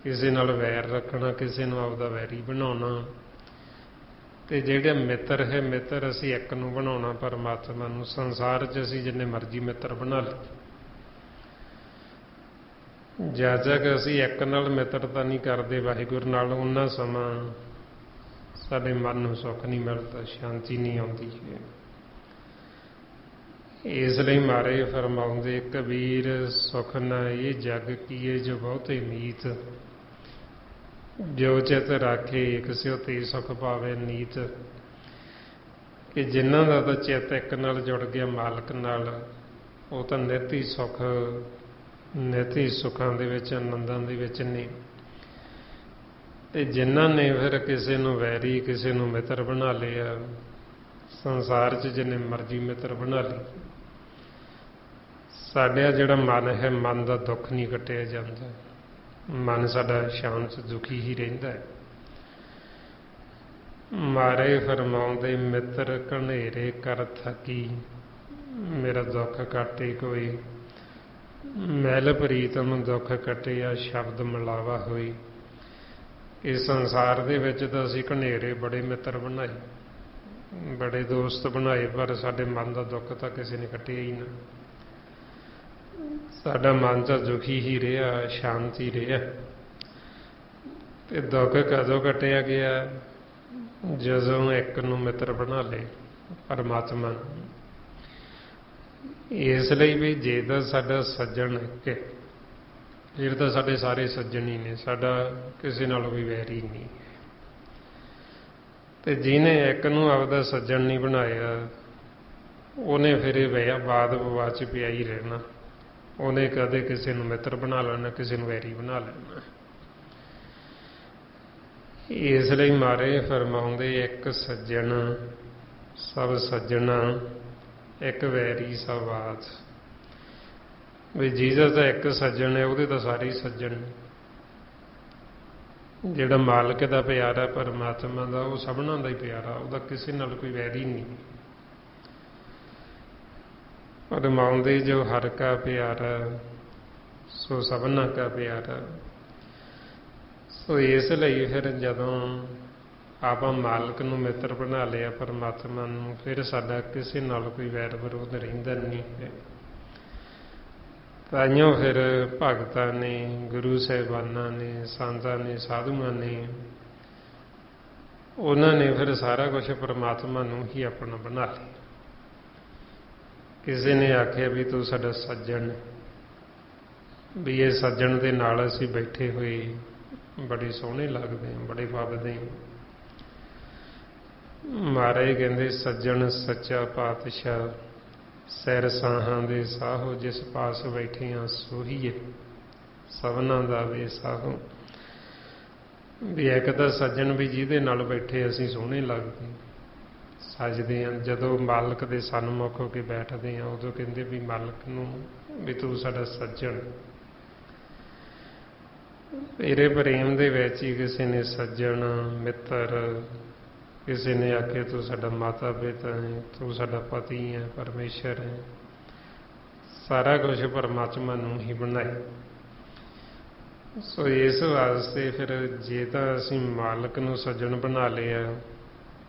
ਕਿਸੇ ਨਾਲ ਵੈਰ ਰੱਖਣਾ, ਕਿਸੇ ਨੂੰ ਆਪਦਾ ਵੈਰੀ ਬਣਾਉਣਾ, ਤੇ ਜਿਹੜੇ ਮਿੱਤਰ ਹੈ ਮਿੱਤਰ ਅਸੀਂ ਇੱਕ ਨੂੰ ਬਣਾਉਣਾ ਪਰਮਾਤਮਾ ਨੂੰ। ਸੰਸਾਰ 'ਚ ਅਸੀਂ ਜਿੰਨੇ ਮਰਜ਼ੀ ਮਿੱਤਰ ਬਣਾ ਲਈਏ, ਜਦ ਤੱਕ ਅਸੀਂ ਇੱਕ ਨਾਲ ਮਿੱਤਰਤਾ ਨਹੀਂ ਕਰਦੇ ਵਾਹਿਗੁਰੂ ਨਾਲ, ਉਹਨਾਂ ਸਮਾਂ ਸਾਡੇ ਮਨ ਨੂੰ ਸੁੱਖ ਨਹੀਂ ਮਿਲਦਾ, ਸ਼ਾਂਤੀ ਨਹੀਂ ਆਉਂਦੀ ਹੈ। ਇਸ ਲਈ ਮਹਾਰਾਜ ਫਰਮਾਉਂਦੇ, ਕਬੀਰ ਸੁਖ ਨਾ ਇਹ ਜਗ ਕੀਏ ਜੋ ਬਹੁਤੇ ਮੀਤ, ਜੋ ਚਿਤ ਰਾਖੇ ਇਕ ਸਿਉ ਤੇ ਸੁਖ ਪਾਵੇ ਨੀਤ। ਕਿ ਜਿਨ੍ਹਾਂ ਦਾ ਤਾਂ ਚਿੱਤ ਇੱਕ ਨਾਲ ਜੁੜ ਗਿਆ ਮਾਲਕ ਨਾਲ, ਉਹ ਤਾਂ ਨਿਤ ਹੀ ਸੁਖ, ਨਿਤ ਹੀ ਸੁੱਖਾਂ ਦੇ ਵਿੱਚ, ਆਨੰਦਾਂ ਦੇ ਵਿੱਚ ਨੇ। ਤੇ ਜਿਨ੍ਹਾਂ ਨੇ ਫਿਰ ਕਿਸੇ ਨੂੰ ਵੈਰੀ, ਕਿਸੇ ਨੂੰ ਮਿੱਤਰ ਬਣਾ ਲਿਆ, ਸੰਸਾਰ 'ਚ ਜਿੰਨੇ ਮਰਜ਼ੀ ਮਿੱਤਰ ਬਣਾ ਲਈ, ਸਾਡਾ ਜਿਹੜਾ ਮਨ ਹੈ, ਮਨ ਦਾ ਦੁੱਖ ਨਹੀਂ ਕੱਟਿਆ ਜਾਂਦਾ, ਮਨ ਸਾਡਾ ਸ਼ਾਂਤ ਦੁਖੀ ਹੀ ਰਹਿੰਦਾ ਹੈ। ਮਾਰੇ ਫਰਮਾਉਂਦੇ, ਮਿੱਤਰ ਘਨੇਰੇ ਕਰ ਥਕੀ, ਮੇਰਾ ਦੁੱਖ ਕਾਟੇ ਕੋਈ, ਮੈਲ ਪ੍ਰੀਤਮ ਦੁੱਖ ਕੱਟਿਆ ਸ਼ਬਦ ਮਿਲਾਵਾ ਹੋਈ। ਇਸ ਸੰਸਾਰ ਦੇ ਵਿੱਚ ਤਾਂ ਅਸੀਂ ਘਨੇਰੇ ਬੜੇ ਮਿੱਤਰ ਬਣਾਏ, ਬੜੇ ਦੋਸਤ ਬਣਾਏ, ਪਰ ਸਾਡੇ ਮਨ ਦਾ ਦੁੱਖ ਤਾਂ ਕਿਸੇ ਨੇ ਕੱਟਿਆ ਹੀ ਨਾ। ਸਾਡਾ ਮਨ ਤਾਂ ਦੁਖੀ ਹੀ ਰਿਹਾ, ਸ਼ਾਂਤ ਹੀ ਰਿਹਾ। ਤੇ ਦੁੱਖ ਕਦੋਂ ਕੱਟਿਆ ਗਿਆ? ਜਦੋਂ ਇੱਕ ਨੂੰ ਮਿੱਤਰ ਬਣਾ ਲਏ, ਪਰਮਾਤਮਾ ਨੂੰ। ਇਸ ਲਈ ਵੀ ਜੇ ਤਾਂ ਸਾਡਾ ਸੱਜਣ ਇੱਕ, ਫਿਰ ਤਾਂ ਸਾਡੇ ਸਾਰੇ ਸੱਜਣ ਹੀ ਨੇ, ਸਾਡਾ ਕਿਸੇ ਨਾਲ ਕੋਈ ਵੈਰ ਹੀ ਨਹੀਂ। ਤੇ ਜਿਹਨੇ ਇੱਕ ਨੂੰ ਆਪਦਾ ਸੱਜਣ ਨਹੀਂ ਬਣਾਇਆ, ਉਹਨੇ ਫਿਰ ਇਹ ਬਾਦ ਵਿਵਾਦ 'ਚ ਪਿਆ ਹੀ ਰਹਿਣਾ। ਉਹਨੇ ਕਦੇ ਕਿਸੇ ਨੂੰ ਮਿੱਤਰ ਬਣਾ ਲੈਣਾ, ਕਿਸੇ ਨੂੰ ਵੈਰੀ ਬਣਾ ਲੈਣਾ। ਇਸ ਲਈ ਮਾਰੇ ਫਰਮਾਉਂਦੇ, ਇੱਕ ਸੱਜਣ ਸਭ ਸੱਜਣਾ, ਇੱਕ ਵੈਰੀ ਸਭ ਬਾਦ। ਵੀ ਜੀਸਸ ਦਾ ਇੱਕ ਸੱਜਣ ਹੈ, ਉਹਦੇ ਤਾਂ ਸਾਰੇ ਸੱਜਣ ਨੇ। ਜਿਹੜਾ ਮਾਲਕ ਦਾ ਪਿਆਰਾ, ਪਰਮਾਤਮਾ ਦਾ, ਉਹ ਸਭਨਾਂ ਦਾ ਹੀ ਪਿਆਰਾ, ਉਹਦਾ ਕਿਸੇ ਨਾਲ ਕੋਈ ਵੈਰੀ ਨਹੀਂ। ਫਰਮਾਉਂਦੇ, ਜੋ ਹਰ ਕਾ ਪਿਆਰਾ ਸੋ ਸਭਨਾ ਕਾ ਪਿਆਰਾ। ਸੋ ਇਸ ਲਈ ਫਿਰ ਜਦੋਂ ਆਪਾਂ ਮਾਲਕ ਨੂੰ ਮਿੱਤਰ ਬਣਾ ਲਿਆ, ਪਰਮਾਤਮਾ ਨੂੰ, ਫਿਰ ਸਾਡਾ ਕਿਸੇ ਨਾਲ ਕੋਈ ਵੈਰ ਵਿਰੋਧ ਰਹਿੰਦਾ ਨਹੀਂ ਹੈ। ਤਾਈਓ ਫਿਰ ਭਗਤਾਂ ਨੇ, ਗੁਰੂ ਸਾਹਿਬਾਨਾਂ ਨੇ, ਸੰਤਾਂ ਨੇ, ਸਾਧੂਆਂ ਨੇ, ਉਹਨਾਂ ਨੇ ਫਿਰ ਸਾਰਾ ਕੁਛ ਪਰਮਾਤਮਾ ਨੂੰ ਹੀ ਆਪਣਾ ਬਣਾ ਲਿਆ। ਕਿਸੇ ਨੇ ਆਖਿਆ ਵੀ ਤੂੰ ਸਾਡਾ ਸੱਜਣ, ਵੀ ਇਹ ਸੱਜਣ ਦੇ ਨਾਲ ਅਸੀਂ ਬੈਠੇ ਹੋਏ ਬੜੇ ਸੋਹਣੇ ਲੱਗਦੇ ਹਾਂ, ਬੜੇ ਫੱਬਦੇ ਹਾਂ। ਮਹਾਰਾਜ ਕਹਿੰਦੇ, ਸੱਜਣ ਸੱਚਾ ਪਾਤਸ਼ਾਹ, ਸੈਰ ਸਾਹਾਂ ਦੇ ਸਾਹੋ, ਜਿਸ ਪਾਸ ਬੈਠੇ ਹਾਂ ਸੋਹੀਏ, ਸਭਨਾਂ ਦਾ ਵੇ ਸਾਹੋ। ਵੀ ਇੱਕ ਤਾਂ ਸੱਜਣ ਵੀ ਜਿਹਦੇ ਨਾਲ ਬੈਠੇ ਅਸੀਂ ਸੋਹਣੇ ਲੱਗਦੇ, ਸੱਜਦੇ ਹਾਂ। ਜਦੋਂ ਮਾਲਕ ਦੇ ਸਨਮੁਖ ਹੋ ਕੇ ਬੈਠਦੇ ਹਾਂ, ਉਦੋਂ ਕਹਿੰਦੇ ਵੀ ਮਾਲਕ ਨੂੰ ਵੀ ਤੂੰ ਸਾਡਾ ਸੱਜਣ। ਤੇਰੇ ਪ੍ਰੇਮ ਦੇ ਵਿੱਚ ਹੀ ਕਿਸੇ ਨੇ ਸੱਜਣ, ਮਿੱਤਰ, ਕਿਸੇ ਨੇ ਆਖਿਆ ਤੂੰ ਸਾਡਾ ਮਾਤਾ ਪਿਤਾ ਹੈ, ਤੂੰ ਸਾਡਾ ਪਤੀ ਹੈ, ਪਰਮੇਸ਼ਰ ਹੈ। ਸਾਰਾ ਕੁਝ ਪਰਮਾਤਮਾ ਨੂੰ ਹੀ ਬਣਾਇਆ। ਸੋ ਇਸ ਵਾਸਤੇ ਫਿਰ ਜੇ ਤਾਂ ਅਸੀਂ ਮਾਲਕ ਨੂੰ ਸੱਜਣ ਬਣਾ ਲਿਆ,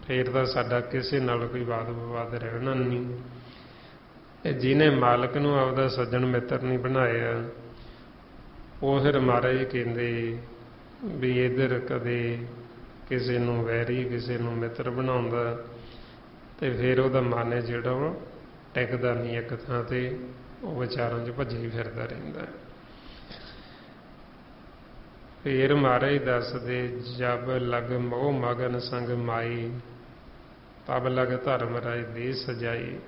ਫਿਰ ਤਾਂ ਸਾਡਾ ਕਿਸੇ ਨਾਲ ਕੋਈ ਵਾਦ ਵਿਵਾਦ ਰਹਿਣਾ ਨਹੀਂ। ਜਿਹਨੇ ਮਾਲਕ ਨੂੰ ਆਪਦਾ ਸੱਜਣ ਮਿੱਤਰ ਨਹੀਂ ਬਣਾਇਆ, ਉਹ ਫਿਰ ਮਹਾਰਾਜ ਕਹਿੰਦੇ ਵੀ ਇੱਧਰ ਕਦੇ ਕਿਸੇ ਨੂੰ ਵੈਰੀ, ਕਿਸੇ ਨੂੰ ਮਿੱਤਰ ਬਣਾਉਂਦਾ, ਤੇ ਫਿਰ ਉਹਦਾ ਮਨ ਹੈ ਜਿਹੜਾ ਉਹ ਟਿਕਦਾ ਨਹੀਂ ਇੱਕ ਥਾਂ ਤੇ, ਉਹ ਵਿਚਾਰਾਂ 'ਚ ਭੱਜਿਆ ਹੀ ਫਿਰਦਾ ਰਹਿੰਦਾ। ਫਿਰ ਮਹਾਰਾਜ ਦੱਸਦੇ, ਜਬ ਲਗ ਮੋਹ ਮਗਨ ਸੰਗ ਮਾਈ, ਤਬ ਲਗ ਧਰਮ ਰਾਜ ਦੇ ਸਜਾਈ।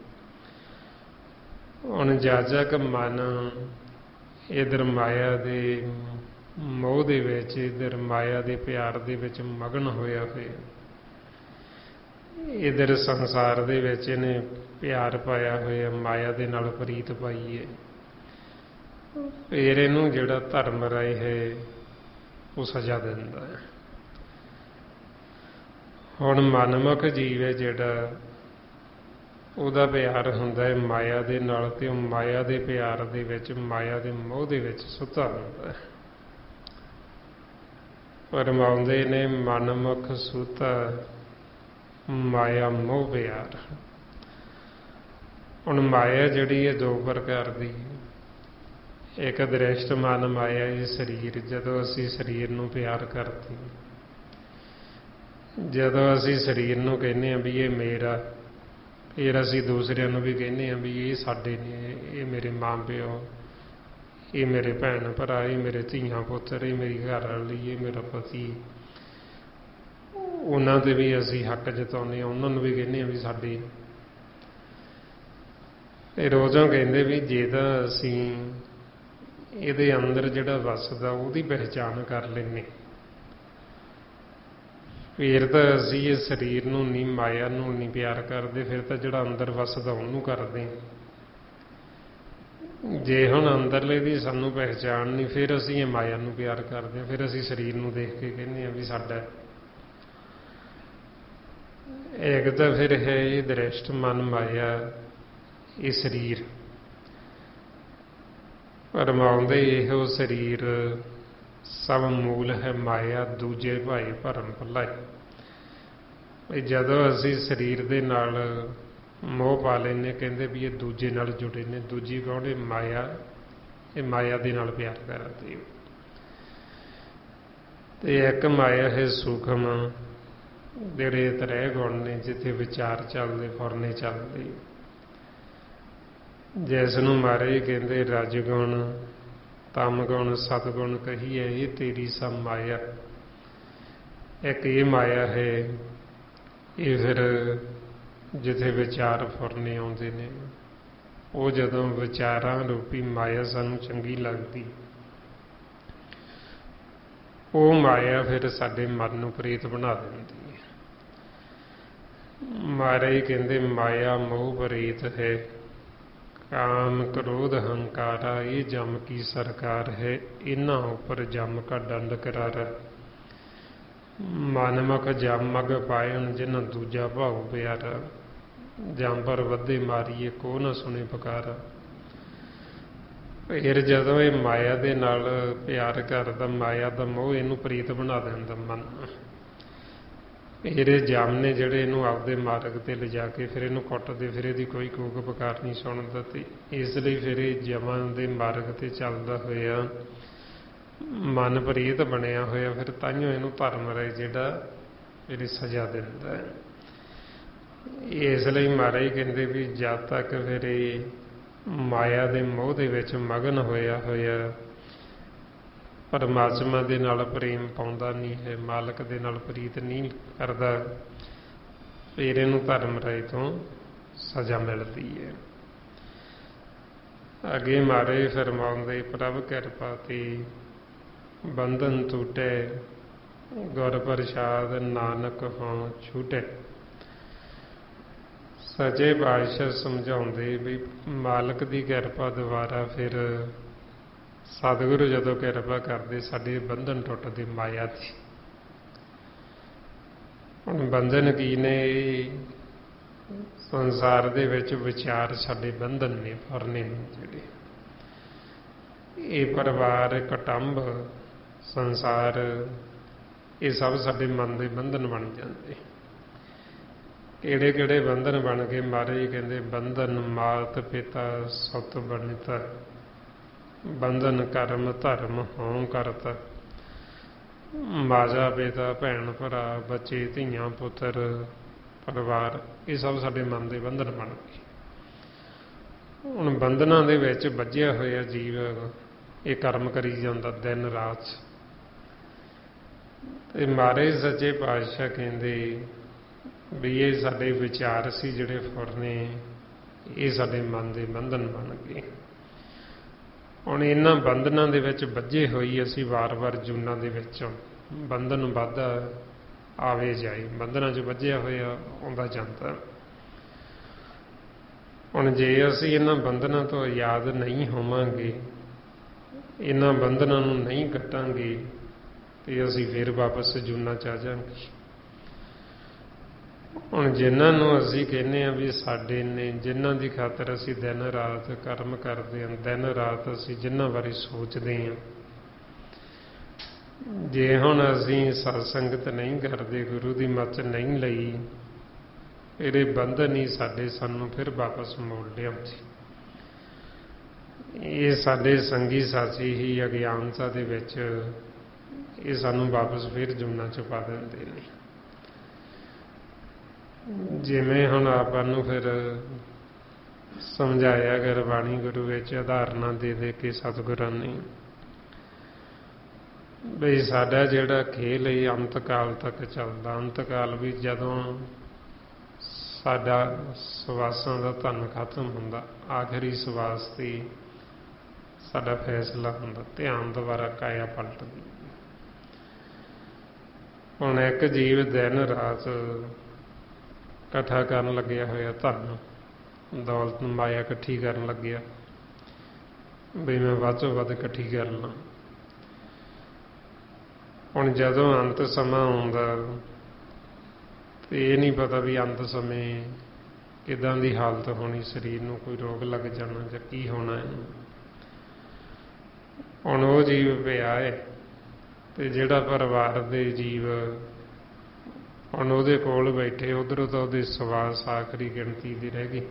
ਹੁਣ ਜਾਜਕ ਮਨ ਇਧਰ ਮਾਇਆ ਦੇ ਮੋਹ ਦੇ ਵਿੱਚ, ਇਧਰ ਮਾਇਆ ਦੇ ਪਿਆਰ ਦੇ ਵਿੱਚ ਮਗਨ ਹੋਇਆ ਹੋਇਆ, ਇਧਰ ਸੰਸਾਰ ਦੇ ਵਿੱਚ ਇਹਨੇ ਪਿਆਰ ਪਾਇਆ ਹੋਇਆ, ਮਾਇਆ ਦੇ ਨਾਲ ਪ੍ਰੀਤ ਪਾਈ ਹੈ। ਫਿਰ ਇਹਨੂੰ ਜਿਹੜਾ ਧਰਮ ਰਾਏ ਹੈ ਉਹ ਸਜ਼ਾ ਦਿੰਦਾ ਹੈ। ਹੁਣ ਮਨਮੁਖ ਜੀਵ ਹੈ ਜਿਹੜਾ, ਉਹਦਾ ਪਿਆਰ ਹੁੰਦਾ ਹੈ ਮਾਇਆ ਦੇ ਨਾਲ, ਤੇ ਉਹ ਮਾਇਆ ਦੇ ਪਿਆਰ ਦੇ ਵਿੱਚ, ਮਾਇਆ ਦੇ ਮੋਹ ਦੇ ਵਿੱਚ ਸੁੱਤਾ ਹੁੰਦਾ ਹੈ। ਫਰਮਾਉਂਦੇ ਨੇ, ਮਨਮੁਖ ਸੂਤਾ ਮਾਇਆ ਮੋਹ ਪਿਆਰ। ਹੁਣ ਮਾਇਆ ਜਿਹੜੀ ਹੈ ਦੋ ਪ੍ਰਕਾਰ ਦੀ। ਇੱਕ ਦ੍ਰਿਸ਼ਟਮਾਨ ਮਾਇਆ ਇਹ ਸਰੀਰ, ਜਦੋਂ ਅਸੀਂ ਸਰੀਰ ਨੂੰ ਪਿਆਰ ਕਰਦੇ, ਜਦੋਂ ਅਸੀਂ ਸਰੀਰ ਨੂੰ ਕਹਿੰਦੇ ਹਾਂ ਵੀ ਇਹ ਮੇਰਾ, ਫਿਰ ਅਸੀਂ ਦੂਸਰਿਆਂ ਨੂੰ ਵੀ ਕਹਿੰਦੇ ਹਾਂ ਵੀ ਇਹ ਸਾਡੇ ਨੇ, ਇਹ ਮੇਰੇ ਮਾਂ ਪਿਓ, ਇਹ ਮੇਰੇ ਭੈਣ ਭਰਾ, ਇਹ ਮੇਰੇ ਧੀਆਂ ਪੁੱਤਰ, ਇਹ ਮੇਰੀ ਘਰ ਵਾਲੀ, ਇਹ ਮੇਰਾ ਪਤੀ। ਉਹਨਾਂ ਦੇ ਵੀ ਅਸੀਂ ਹੱਕ ਜਤਾਉਂਦੇ ਹਾਂ, ਉਹਨਾਂ ਨੂੰ ਵੀ ਕਹਿੰਦੇ ਹਾਂ ਵੀ ਸਾਡੇ। ਇਹ ਰੋਜ਼ੋਂ ਕਹਿੰਦੇ ਵੀ ਜੇ ਤਾਂ ਅਸੀਂ ਇਹਦੇ ਅੰਦਰ ਜਿਹੜਾ ਵਸਦਾ ਉਹਦੀ ਪਹਿਚਾਣ ਕਰ ਲੈਂਦੇ, ਫਿਰ ਤਾਂ ਅਸੀਂ ਇਹ ਸਰੀਰ ਨੂੰ ਨਹੀਂ, ਮਾਇਆ ਨੂੰ ਨਹੀਂ ਪਿਆਰ ਕਰਦੇ, ਫਿਰ ਤਾਂ ਜਿਹੜਾ ਅੰਦਰ ਵਸਦਾ ਉਹਨੂੰ ਕਰਦੇ। ਜੇ ਹੁਣ ਅੰਦਰਲੇ ਦੀ ਸਾਨੂੰ ਪਹਿਚਾਣ ਨਹੀਂ, ਫਿਰ ਅਸੀਂ ਇਹ ਮਾਇਆ ਨੂੰ ਪਿਆਰ ਕਰਦੇ ਹਾਂ, ਫਿਰ ਅਸੀਂ ਸਰੀਰ ਨੂੰ ਦੇਖ ਕੇ ਕਹਿੰਦੇ ਹਾਂ ਵੀ ਸਾਡਾ। ਇੱਕ ਤਾਂ ਫਿਰ ਹੈ ਇਹ ਦ੍ਰਿਸ਼ਟ ਮਨ ਮਾਇਆ, ਇਹ ਸਰੀਰ ਪਰਮਾਉਂਦੇ ਇਹੋ ਸਰੀਰ ਸਭ ਮੂਲ ਹੈ ਮਾਇਆ, ਦੂਜੇ ਭਾਈ ਭਰਮ ਭੁਲਾਈ। ਜਦੋਂ ਅਸੀਂ ਸਰੀਰ ਦੇ ਨਾਲ ਮੋਹ ਪਾ ਲੈਂਦੇ, ਕਹਿੰਦੇ ਵੀ ਇਹ ਦੂਜੇ ਨਾਲ ਜੁੜੇ ਨੇ। ਦੂਜੀ ਕੌਣ ਹੈ? ਮਾਇਆ। ਇਹ ਮਾਇਆ ਦੇ ਨਾਲ ਪਿਆਰ ਕਰਦੇ। ਤੇ ਇੱਕ ਮਾਇਆ ਹੈ ਸੂਖਮ, ਜਿਹੜੇ ਤ੍ਰੈ ਗੁਣ ਨੇ, ਜਿੱਥੇ ਵਿਚਾਰ ਚੱਲਦੇ, ਫੁਰਨੇ ਚੱਲਦੇ, ਜਿਸ ਨੂੰ ਮਹਾਰਾਜ ਕਹਿੰਦੇ ਰਜਗੁਣ, ਤਮ ਗੁਣ, ਸਤਗੁਣ ਕਹੀਏ, ਇਹ ਤੇਰੀ ਸਭ ਮਾਇਆ। ਇੱਕ ਇਹ ਮਾਇਆ ਹੈ, ਇਹ ਫਿਰ ਜਿੱਥੇ ਵਿਚਾਰ ਫੁਰਨੇ ਆਉਂਦੇ ਨੇ, ਉਹ ਜਦੋਂ ਵਿਚਾਰਾਂ ਰੂਪੀ ਮਾਇਆ ਸਾਨੂੰ ਚੰਗੀ ਲੱਗਦੀ, ਉਹ ਮਾਇਆ ਫਿਰ ਸਾਡੇ ਮਨ ਨੂੰ ਪ੍ਰੇਤ ਬਣਾ ਦਿੰਦੀ ਹੈ। ਮਹਾਰਾਜ ਕਹਿੰਦੇ ਮਾਇਆ ਮੋਹ ਪ੍ਰੇਤ ਹੈ, ਕਾਮ ਕ੍ਰੋਧ ਹੰਕਾਰਾ, ਇਹ ਜਮ ਕੀ ਸਰਕਾਰ ਹੈ, ਇਹਨਾਂ ਉੱਪਰ ਜਮ ਕਾ ਦੰਡ ਕਰਾਰਾ। ਮਨਮੁਖ ਜਮ ਮਗ ਪਾਇਣ, ਜਿਨ੍ਹਾਂ ਦੂਜਾ ਭਾਉ ਪਿਆਰਾ, ਜਮ ਪਰ ਵੱਧੇ ਮਾਰੀਏ, ਕੋ ਨਾ ਸੁਣੇ ਪੁਕਾਰਾ। ਫਿਰ ਜਦੋਂ ਇਹ ਮਾਇਆ ਦੇ ਨਾਲ ਪਿਆਰ ਕਰਦਾ, ਮਾਇਆ ਦਾ ਮੋਹ ਇਹਨੂੰ ਪ੍ਰੀਤ ਬਣਾ ਦਿੰਦਾ ਮਨ। ਇਹਦੇ ਜਮ ਨੇ ਜਿਹੜੇ ਇਹਨੂੰ ਆਪਦੇ ਮਾਰਗ ਤੇ ਲਿਜਾ ਕੇ ਫਿਰ ਇਹਨੂੰ ਕੁੱਟਦੇ, ਫਿਰ ਇਹਦੀ ਕੋਈ ਕੂਕ ਪੁਕਾਰ ਨਹੀਂ ਸੁਣਦਾ। ਤੇ ਇਸ ਲਈ ਫਿਰ ਇਹ ਜਮਾਂ ਦੇ ਮਾਰਗ ਤੇ ਚੱਲਦਾ ਹੋਇਆ ਮਨ ਪ੍ਰੀਤ ਬਣਿਆ ਹੋਇਆ, ਫਿਰ ਤਾਂਹੀਓ ਇਹਨੂੰ ਧਰਮ ਰਾਏ ਜਿਹੜਾ ਇਹਦੀ ਸਜ਼ਾ ਦਿੰਦਾ ਹੈ। ਇਸ ਲਈ ਮਹਾਰਾਜ ਕਹਿੰਦੇ ਵੀ ਜਦ ਤੱਕ ਫਿਰ ਇਹ ਮਾਇਆ ਦੇ ਮੋਹ ਦੇ ਵਿੱਚ ਮਗਨ ਹੋਇਆ ਹੋਇਆ ਪਰਮਾਤਮਾ ਦੇ ਨਾਲ ਪ੍ਰੇਮ ਪਾਉਂਦਾ ਨਹੀਂ ਹੈ, ਮਾਲਕ ਦੇ ਨਾਲ ਪ੍ਰੀਤ ਨਹੀਂ ਕਰਦਾ, ਫਿਰ ਇਹਨੂੰ ਧਰਮ ਰਾਏ ਤੋਂ ਸਜ਼ਾ ਮਿਲਦੀ ਹੈ। ਅੱਗੇ ਮਹਾਰਾਜ ਫਰਮਾਉਂਦੇ, ਪ੍ਰਭ ਕਿਰਪਾ ਤੇ ਬੰਧਨ ਟੂਟੇ, ਗੁਰ ਪ੍ਰਸਾਦ ਨਾਨਕ ਹੋਂ ਛੂਟੇ। ਸੱਚੇ ਪਾਤਸ਼ਾਹ ਸਮਝਾਉਂਦੇ ਵੀ ਮਾਲਕ ਦੀ ਕਿਰਪਾ ਦੁਆਰਾ ਫਿਰ ਸਤਿਗੁਰੂ ਜਦੋਂ ਕਿਰਪਾ ਕਰਦੇ, ਸਾਡੇ ਬੰਧਨ ਟੁੱਟਦੇ ਮਾਇਆ ਦੀ। ਹੁਣ ਬੰਧਨ ਕੀ ਨੇ? ਸੰਸਾਰ ਦੇ ਵਿੱਚ ਵਿਚਾਰ ਸਾਡੇ ਬੰਧਨ ਨੇ, ਫੁਰਨੇ ਨੇ ਜਿਹੜੇ। ਇਹ ਪਰਿਵਾਰ, ਕੁਟੁੰਬ, ਸੰਸਾਰ, ਇਹ ਸਭ ਸਾਡੇ ਮਨ ਦੇ ਬੰਧਨ ਬਣ ਜਾਂਦੇ। ਕਿਹੜੇ ਕਿਹੜੇ ਬੰਧਨ ਬਣ ਗਏ? ਮਹਾਰਾਜ ਕਹਿੰਦੇ ਬੰਧਨ ਮਾਤ ਪਿਤਾ ਸੁਤ ਬਣਿਤ, ਬੰਧਨ ਕਰਮ ਧਰਮ ਹੋਂ ਕਰਤ। ਮਾਤਾ ਪਿਤਾ, ਭੈਣ ਭਰਾ, ਬੱਚੇ ਧੀਆਂ ਪੁੱਤਰ, ਪਰਿਵਾਰ, ਇਹ ਸਭ ਸਾਡੇ ਮਨ ਦੇ ਬੰਧਨ ਬਣ ਗਏ। ਹੁਣ ਬੰਧਨਾਂ ਦੇ ਵਿੱਚ ਬੱਝਿਆ ਹੋਇਆ ਜੀਵ ਇਹ ਕਰਮ ਕਰੀ ਜਾਂਦਾ ਦਿਨ ਰਾਤ। ਤੇ ਮਹਾਰਾਜ ਸੱਚੇ ਪਾਤਸ਼ਾਹ ਕਹਿੰਦੇ ਵੀ ਇਹ ਸਾਡੇ ਵਿਚਾਰ ਸੀ ਜਿਹੜੇ ਫੁਰਨੇ, ਇਹ ਸਾਡੇ ਮਨ ਦੇ ਬੰਧਨ ਬਣ ਗਏ। ਹੁਣ ਇਹਨਾਂ ਬੰਧਨਾਂ ਦੇ ਵਿੱਚ ਬੱਝੇ ਹੋਈ ਅਸੀਂ ਵਾਰ-ਵਾਰ ਜੂਨਾਂ ਦੇ ਵਿੱਚ, ਬੰਧਨ ਵੱਧਦਾ ਆਵੇ ਜਾਏ, ਬੰਧਨਾਂ 'ਚ ਬੱਝਿਆ ਹੋਇਆ ਆਉਂਦਾ ਜਾਂਦਾ। ਹੁਣ ਜੇ ਅਸੀਂ ਇਹਨਾਂ ਬੰਧਨਾਂ ਤੋਂ ਆਜ਼ਾਦ ਨਹੀਂ ਹੋਵਾਂਗੇ, ਇਹਨਾਂ ਬੰਧਨਾਂ ਨੂੰ ਨਹੀਂ ਕੱਟਾਂਗੇ, ਤੇ ਅਸੀਂ ਫਿਰ ਵਾਪਸ ਜੂਨਾਂ 'ਚ ਆ ਜਾਵਾਂਗੇ। ਹੁਣ ਜਿਨ੍ਹਾਂ ਨੂੰ ਅਸੀਂ ਕਹਿੰਦੇ ਹਾਂ ਵੀ ਸਾਡੇ ਨੇ, ਜਿਨ੍ਹਾਂ ਦੀ ਖਾਤਰ ਅਸੀਂ ਦਿਨ ਰਾਤ ਕਰਮ ਕਰਦੇ ਹਾਂ, ਦਿਨ ਰਾਤ ਅਸੀਂ ਜਿਨ੍ਹਾਂ ਬਾਰੇ ਸੋਚਦੇ ਹਾਂ, ਜੇ ਹੁਣ ਅਸੀਂ ਸਤਸੰਗਤ ਨਹੀਂ ਕਰਦੇ, ਗੁਰੂ ਦੀ ਮੱਤ ਨਹੀਂ ਲਈ, ਇਹਦੇ ਬੰਧਨ ਹੀ ਸਾਡੇ ਸਾਨੂੰ ਫਿਰ ਵਾਪਸ ਮੋੜ ਲਿਆਉਂਦੇ। ਇਹ ਸਾਡੇ ਸੰਗੀ ਸਾਥੀ ਹੀ ਅਗਿਆਨਤਾ ਦੇ ਵਿੱਚ ਇਹ ਸਾਨੂੰ ਵਾਪਸ ਫਿਰ ਜੂਨਾਂ 'ਚ ਪਾ ਦਿੰਦੇ ਨੇ। ਜਿਵੇਂ ਹੁਣ ਆਪਾਂ ਨੂੰ ਫਿਰ ਸਮਝਾਇਆ ਗੁਰਬਾਣੀ ਗੁਰੂ ਵਿੱਚ ਉਦਾਹਰਨਾਂ ਦੇ ਦੇ ਕੇ ਸਤਿਗੁਰਾਂ ਨੇ ਬਈ ਸਾਡਾ ਜਿਹੜਾ ਖੇਲ ਹੈ ਅੰਤ ਕਾਲ ਤੱਕ ਚੱਲਦਾ। ਅੰਤ ਕਾਲ ਵੀ ਜਦੋਂ ਸਾਡਾ ਸਵਾਸਾਂ ਦਾ ਧਨ ਖਤਮ ਹੁੰਦਾ, ਆਖਰੀ ਸਵਾਸ ਤੇ ਸਾਡਾ ਫੈਸਲਾ ਹੁੰਦਾ, ਧਿਆਨ ਦੁਆਰਾ ਕਾਇਆ ਪਲਟਦੀ। ਹੁਣ ਇੱਕ ਜੀਵ ਦਿਨ ਰਾਤ ਇਕੱਠਾ ਕਰਨ ਲੱਗਿਆ ਹੋਇਆ, ਧਨ ਦੌਲਤ ਮਾਇਆ ਇਕੱਠੀ ਕਰਨ ਲੱਗਿਆ ਬਈ ਮੈਂ ਵੱਧ ਤੋਂ ਵੱਧ ਇਕੱਠੀ ਕਰ ਲਾਂ। ਹੁਣ ਜਦੋਂ ਅੰਤ ਸਮਾਂ ਆਉਂਦਾ ਤੇ ਇਹ ਨਹੀਂ ਪਤਾ ਵੀ ਅੰਤ ਸਮੇਂ ਕਿੱਦਾਂ ਦੀ ਹਾਲਤ ਹੋਣੀ, ਸਰੀਰ ਨੂੰ ਕੋਈ ਰੋਗ ਲੱਗ ਜਾਣਾ ਜਾਂ ਕੀ ਹੋਣਾ ਹੈ। ਹੁਣ ਉਹ ਜੀਵ ਪਿਆ ਹੈ ਤੇ ਜਿਹੜਾ ਪਰਿਵਾਰ ਦੇ ਜੀਵ ਹੁਣ ਉਹਦੇ ਕੋਲ ਬੈਠੇ, ਉਧਰੋਂ ਤਾਂ ਉਹਦੇ ਸਵਾਸ ਆਖਰੀ ਗਿਣਤੀ ਦੀ ਰਹਿ ਗਈ,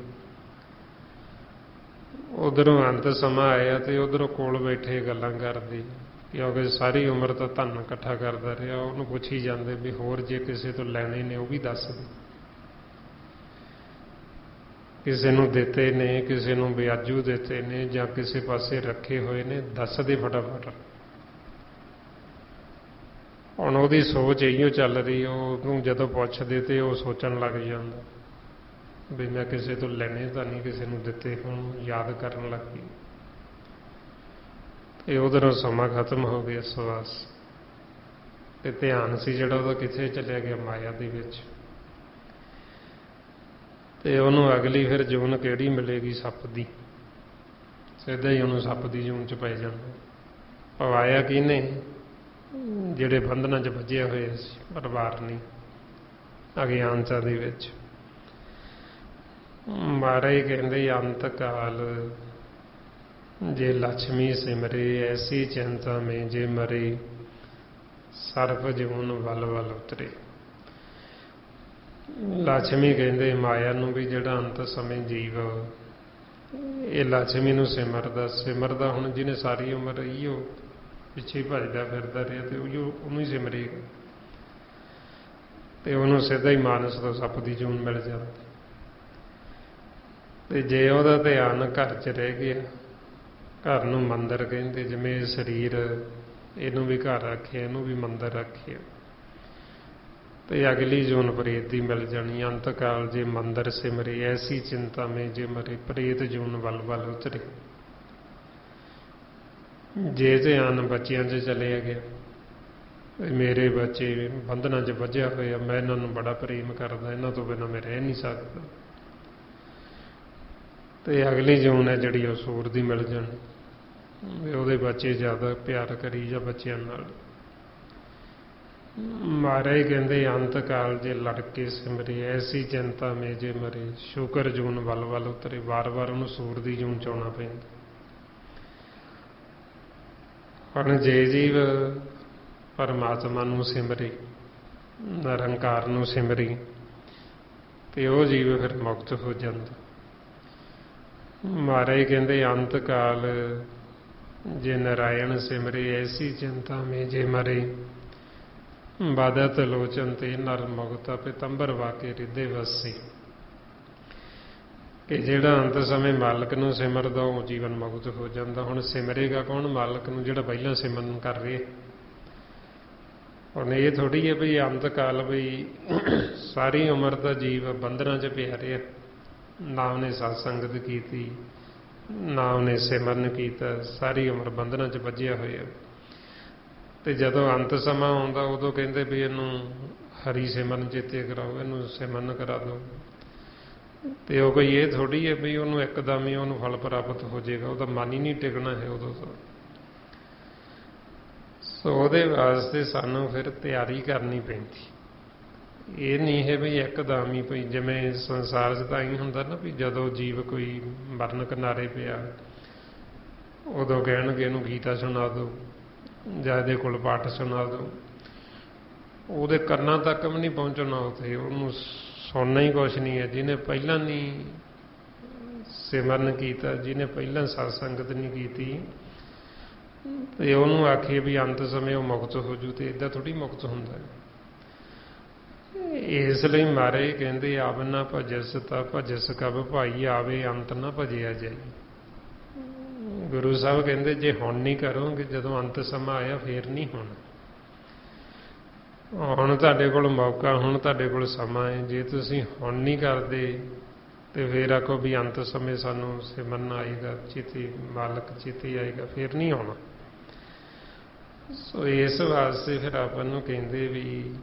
ਉਧਰੋਂ ਅੰਤ ਸਮਾਂ ਆਇਆ ਤੇ ਉਧਰੋਂ ਕੋਲ ਬੈਠੇ ਗੱਲਾਂ ਕਰਦੇ, ਕਿਉਂਕਿ ਸਾਰੀ ਉਮਰ ਤਾਂ ਧਨ ਇਕੱਠਾ ਕਰਦਾ ਰਿਹਾ। ਉਹਨੂੰ ਪੁੱਛੀ ਜਾਂਦੇ ਵੀ ਹੋਰ ਜੇ ਕਿਸੇ ਤੋਂ ਲੈਣੇ ਨੇ ਉਹ ਵੀ ਦੱਸ ਦੇ, ਕਿਸੇ ਨੂੰ ਦਿੱਤੇ ਨੇ, ਕਿਸੇ ਨੂੰ ਵਿਆਜੂ ਦਿੱਤੇ ਨੇ ਜਾਂ ਕਿਸੇ ਪਾਸੇ ਰੱਖੇ ਹੋਏ ਨੇ, ਦੱਸ ਦੇ ਫਟਾਫਟ। ਹੁਣ ਉਹਦੀ ਸੋਚ ਇਹੀਓ ਚੱਲ ਰਹੀ, ਉਹਨੂੰ ਜਦੋਂ ਪੁੱਛਦੇ ਤੇ ਉਹ ਸੋਚਣ ਲੱਗ ਜਾਂਦਾ ਵੀ ਮੈਂ ਕਿਸੇ ਤੋਂ ਲੈਣੇ ਤਾਂ ਨਹੀਂ, ਕਿਸੇ ਨੂੰ ਦਿੱਤੇ ਹੁਣ ਯਾਦ ਕਰਨ ਲੱਗ ਗਈ। ਤੇ ਉਧਰੋਂ ਸਮਾਂ ਖਤਮ ਹੋ ਗਿਆ, ਸਵਾਸ ਤੇ ਧਿਆਨ ਸੀ ਜਿਹੜਾ ਉਹਦਾ ਕਿੱਥੇ ਚਲਿਆ ਗਿਆ, ਮਾਇਆ ਦੇ ਵਿੱਚ। ਤੇ ਉਹਨੂੰ ਅਗਲੀ ਫਿਰ ਜੂਨ ਕਿਹੜੀ ਮਿਲੇਗੀ? ਸੱਪ ਦੀ। ਸਿੱਧਾ ਹੀ ਉਹਨੂੰ ਸੱਪ ਦੀ ਜੂਨ 'ਚ ਪੈ ਜਾਂਦਾ। ਪਵਾਇਆ ਕਿਹਨੇ? ਜਿਹੜੇ ਬੰਧਨਾਂ 'ਚ ਵੱਜੇ ਹੋਏ ਸੀ, ਪਰਿਵਾਰ ਨਹੀਂ, ਅਗਿਆਨਤਾ ਦੇ ਵਿੱਚ। ਮਹਾਰਾਜ ਕਹਿੰਦੇ ਅੰਤ ਕਾਲ ਜੇ ਲక్ష్ਮੀ ਸਿਮਰੇ ਐਸੀ ਚਿੰਤਾ ਮੇਂ ਜੇ ਮਰੇ ਸਰਬ ਜੂਨ ਵਲ ਵਲ ਉਤਰੇ। ਲక్ష్ਮੀ ਕਹਿੰਦੇ ਮਾਇਆ ਨੂੰ ਵੀ ਜਿਹੜਾ ਅੰਤ ਸਮੇਂ ਜੀਵ ਇਹ ਲక్ష్ਮੀ ਨੂੰ ਸਿਮਰਦਾ ਹੁਣ ਜਿਹਨੇ ਸਾਰੀ ਉਮਰ ਇਹੋ ਪਿੱਛੇ ਭੱਜਦਾ ਫਿਰਦਾ ਰਿਹਾ ਤੇ ਉਹਨੂੰ ਹੀ ਸਿਮਰੇਗਾ ਤੇ ਉਹਨੂੰ ਸਿੱਧਾ ਹੀ ਮਾਨਸ ਤੋਂ ਸੱਪ ਦੀ ਜੂਨ ਮਿਲ ਜਾਂਦੀ। ਤੇ ਜੇ ਉਹਦਾ ਧਿਆਨ ਘਰ 'ਚ ਰਹਿ ਗਿਆ, ਘਰ ਨੂੰ ਮੰਦਰ ਕਹਿੰਦੇ, ਜਿਵੇਂ ਸਰੀਰ ਇਹਨੂੰ ਵੀ ਘਰ ਰੱਖਿਆ, ਇਹਨੂੰ ਵੀ ਮੰਦਰ ਰੱਖਿਆ, ਤੇ ਅਗਲੀ ਜੂਨ ਪ੍ਰੇਤ ਦੀ ਮਿਲ ਜਾਣੀ। ਅੰਤ ਕਾਲ ਜੇ ਮੰਦਰ ਸਿਮਰੇ ਐਸੀ ਚਿੰਤਾ ਮੇਂ ਜੇ ਮਰੇ ਪ੍ਰੇਤ ਜੂਨ ਵਲ ਵਲ ਉਤਰੇ। ਜੇ ਧਿਆਨ ਬੱਚਿਆਂ 'ਚ ਚਲਿਆ ਗਿਆ, ਮੇਰੇ ਬੱਚੇ ਬੰਧਨਾਂ 'ਚ ਵੱਜਿਆ ਹੋਇਆ, ਮੈਂ ਇਹਨਾਂ ਨੂੰ ਬੜਾ ਪ੍ਰੇਮ ਕਰਦਾ, ਇਹਨਾਂ ਤੋਂ ਬਿਨਾਂ ਮੈਂ ਰਹਿ ਨਹੀਂ ਸਕਦਾ, ਤੇ ਅਗਲੀ ਜੂਨ ਹੈ ਜਿਹੜੀ ਉਹ ਸੂਰ ਦੀ ਮਿਲ ਜਾਣੀ, ਉਹਦੇ ਬੱਚੇ ਜ਼ਿਆਦਾ ਪਿਆਰ ਕਰੀ ਜਾਂ ਬੱਚਿਆਂ ਨਾਲ। ਮਹਾਰਾਜ ਕਹਿੰਦੇ ਅੰਤ ਕਾਲ ਜੇ ਲੜਕੇ ਸਿਮਰੇ ਐਸੀ ਚਿੰਤਾ ਮੇਂ ਜੇ ਮਰੇ ਸ਼ੁਕਰ ਜੂਨ ਵਲ ਵਲ ਉਤਰੇ। ਵਾਰ-ਵਾਰ ਉਹਨੂੰ ਸੂਰ ਦੀ ਜੂਨ 'ਚ ਆਉਣਾ ਪੈਂਦਾ। ਹੁਣ ਜੇ ਜੀਵ ਪਰਮਾਤਮਾ ਨੂੰ ਸਿਮਰੇ, ਨਿਰੰਕਾਰ ਨੂੰ ਸਿਮਰੀ, ਤੇ ਉਹ ਜੀਵ ਫਿਰ ਮੁਕਤ ਹੋ ਜਾਂਦਾ। ਮਹਾਰਾਜ ਕਹਿੰਦੇ ਅੰਤ ਕਾਲ ਜੇ ਨਾਰਾਇਣ ਸਿਮਰੇ ਐਸੀ ਚਿੰਤਾ ਮੇਂ ਜੇ ਮਰੇ ਬਾਦਤ ਲੋਚਨ ਤੇ ਨਰ ਮੁਕਤ ਪਿਤੰਬਰ ਵਾਕੇ ਰਿੱਧੇ ਵਸੇ। ਕਿ ਜਿਹੜਾ ਅੰਤ ਸਮੇਂ ਮਾਲਕ ਨੂੰ ਸਿਮਰਦਾ ਉਹ ਜੀਵਨ ਮੁਕਤ ਹੋ ਜਾਂਦਾ। ਹੁਣ ਸਿਮਰੇਗਾ ਕੌਣ? ਮਾਲਕ ਨੂੰ, ਜਿਹੜਾ ਪਹਿਲਾਂ ਸਿਮਰਨ ਕਰ ਰਿਹਾ। ਹੁਣ ਇਹ ਥੋੜ੍ਹੀ ਹੈ ਵੀ ਅੰਤ ਕਾਲ ਵੀ ਸਾਰੀ ਉਮਰ ਦਾ ਜੀਵ ਬੰਧਨਾਂ 'ਚ ਪਿਆ ਰਿਹਾ, ਨਾ ਉਹਨੇ ਸਤਸੰਗਤ ਕੀਤੀ, ਨਾ ਉਹਨੇ ਸਿਮਰਨ ਕੀਤਾ, ਸਾਰੀ ਉਮਰ ਬੰਧਨਾਂ 'ਚ ਵੱਜਿਆ ਹੋਇਆ। ਤੇ ਜਦੋਂ ਅੰਤ ਸਮਾਂ ਆਉਂਦਾ ਉਦੋਂ ਕਹਿੰਦੇ ਵੀ ਇਹਨੂੰ ਹਰੀ ਸਿਮਰਨ ਚੇਤੇ ਕਰਾਓ, ਇਹਨੂੰ ਸਿਮਰਨ ਕਰਾ ਦਿਓ। ਤੇ ਉਹ ਕੋਈ ਇਹ ਥੋੜ੍ਹੀ ਹੈ ਵੀ ਉਹਨੂੰ ਇੱਕਦਮ ਹੀ ਉਹਨੂੰ ਫਲ ਪ੍ਰਾਪਤ ਹੋ ਜਾਏਗਾ, ਉਹਦਾ ਮਨ ਹੀ ਨਹੀਂ ਟਿਕਣਾ ਹੈ ਉਦੋਂ ਤੋਂ। ਸੋ ਉਹਦੇ ਵਾਸਤੇ ਸਾਨੂੰ ਫਿਰ ਤਿਆਰੀ ਕਰਨੀ ਪੈਂਦੀ। ਇਹ ਨਹੀਂ ਹੈ ਵੀ ਇੱਕਦਮ ਹੀ ਭਈ ਜਿਵੇਂ ਸੰਸਾਰ 'ਚ ਤਾਂ ਹੀ ਹੁੰਦਾ ਨਾ ਵੀ ਜਦੋਂ ਜੀਵ ਕੋਈ ਮਰਨ ਕਿਨਾਰੇ ਪਿਆ ਉਦੋਂ ਕਹਿਣਗੇ ਇਹਨੂੰ ਗੀਤਾ ਸੁਣਾ ਦਿਓ ਜਾਂ ਇਹਦੇ ਕੋਲ ਪਾਠ ਸੁਣਾ ਦਿਓ। ਉਹਦੇ ਕੰਨਾਂ ਤੱਕ ਵੀ ਨਹੀਂ ਪਹੁੰਚਣਾ ਉੱਥੇ, ਉਹਨੂੰ ਸੁਣਨਾ ਹੀ ਕੁਛ ਨਹੀਂ ਹੈ। ਜਿਹਨੇ ਪਹਿਲਾਂ ਨਹੀਂ ਸਿਮਰਨ ਕੀਤਾ, ਜਿਹਨੇ ਪਹਿਲਾਂ ਸਤ ਸੰਗਤ ਨਹੀਂ ਕੀਤੀ, ਤੇ ਉਹਨੂੰ ਆਖੀਏ ਵੀ ਅੰਤ ਸਮੇਂ ਉਹ ਮੁਕਤ ਹੋ ਜੂ, ਤੇ ਇੱਦਾਂ ਥੋੜ੍ਹੀ ਮੁਕਤ ਹੁੰਦਾ ਹੈ। ਇਸ ਲਈ ਮਹਾਰਾਜ ਕਹਿੰਦੇ ਆਵ ਨਾ ਭਜਸ ਤਾ ਭਜਸ ਕਬ ਭਾਈ, ਆਵੇ ਅੰਤ ਨਾ ਭਜਿਆ ਜਾਈ। ਗੁਰੂ ਸਾਹਿਬ ਕਹਿੰਦੇ ਜੇ ਹੁਣ ਨਹੀਂ ਕਰੋਗੇ, ਜਦੋਂ ਅੰਤ ਸਮਾਂ ਆਇਆ ਫੇਰ ਨਹੀਂ ਹੋਣਾ। ਹੁਣ ਤੁਹਾਡੇ ਕੋਲ ਮੌਕਾ, ਹੁਣ ਤੁਹਾਡੇ ਕੋਲ ਸਮਾਂ ਹੈ। ਜੇ ਤੁਸੀਂ ਹੁਣ ਨਹੀਂ ਕਰਦੇ ਤੇ ਫੇਰ ਆਖੋ ਵੀ ਅੰਤ ਸਮੇਂ ਸਾਨੂੰ ਸਿਮਰਨ ਆਏਗਾ, ਚਿੱਤੀ ਮਾਲਕ ਚਿੱਤੀ ਆਏਗਾ, ਫੇਰ ਨਹੀਂ ਆਉਣਾ। ਸੋ ਇਸ ਵਾਸਤੇ ਫਿਰ ਆਪਾਂ ਨੂੰ ਕਹਿੰਦੇ ਵੀ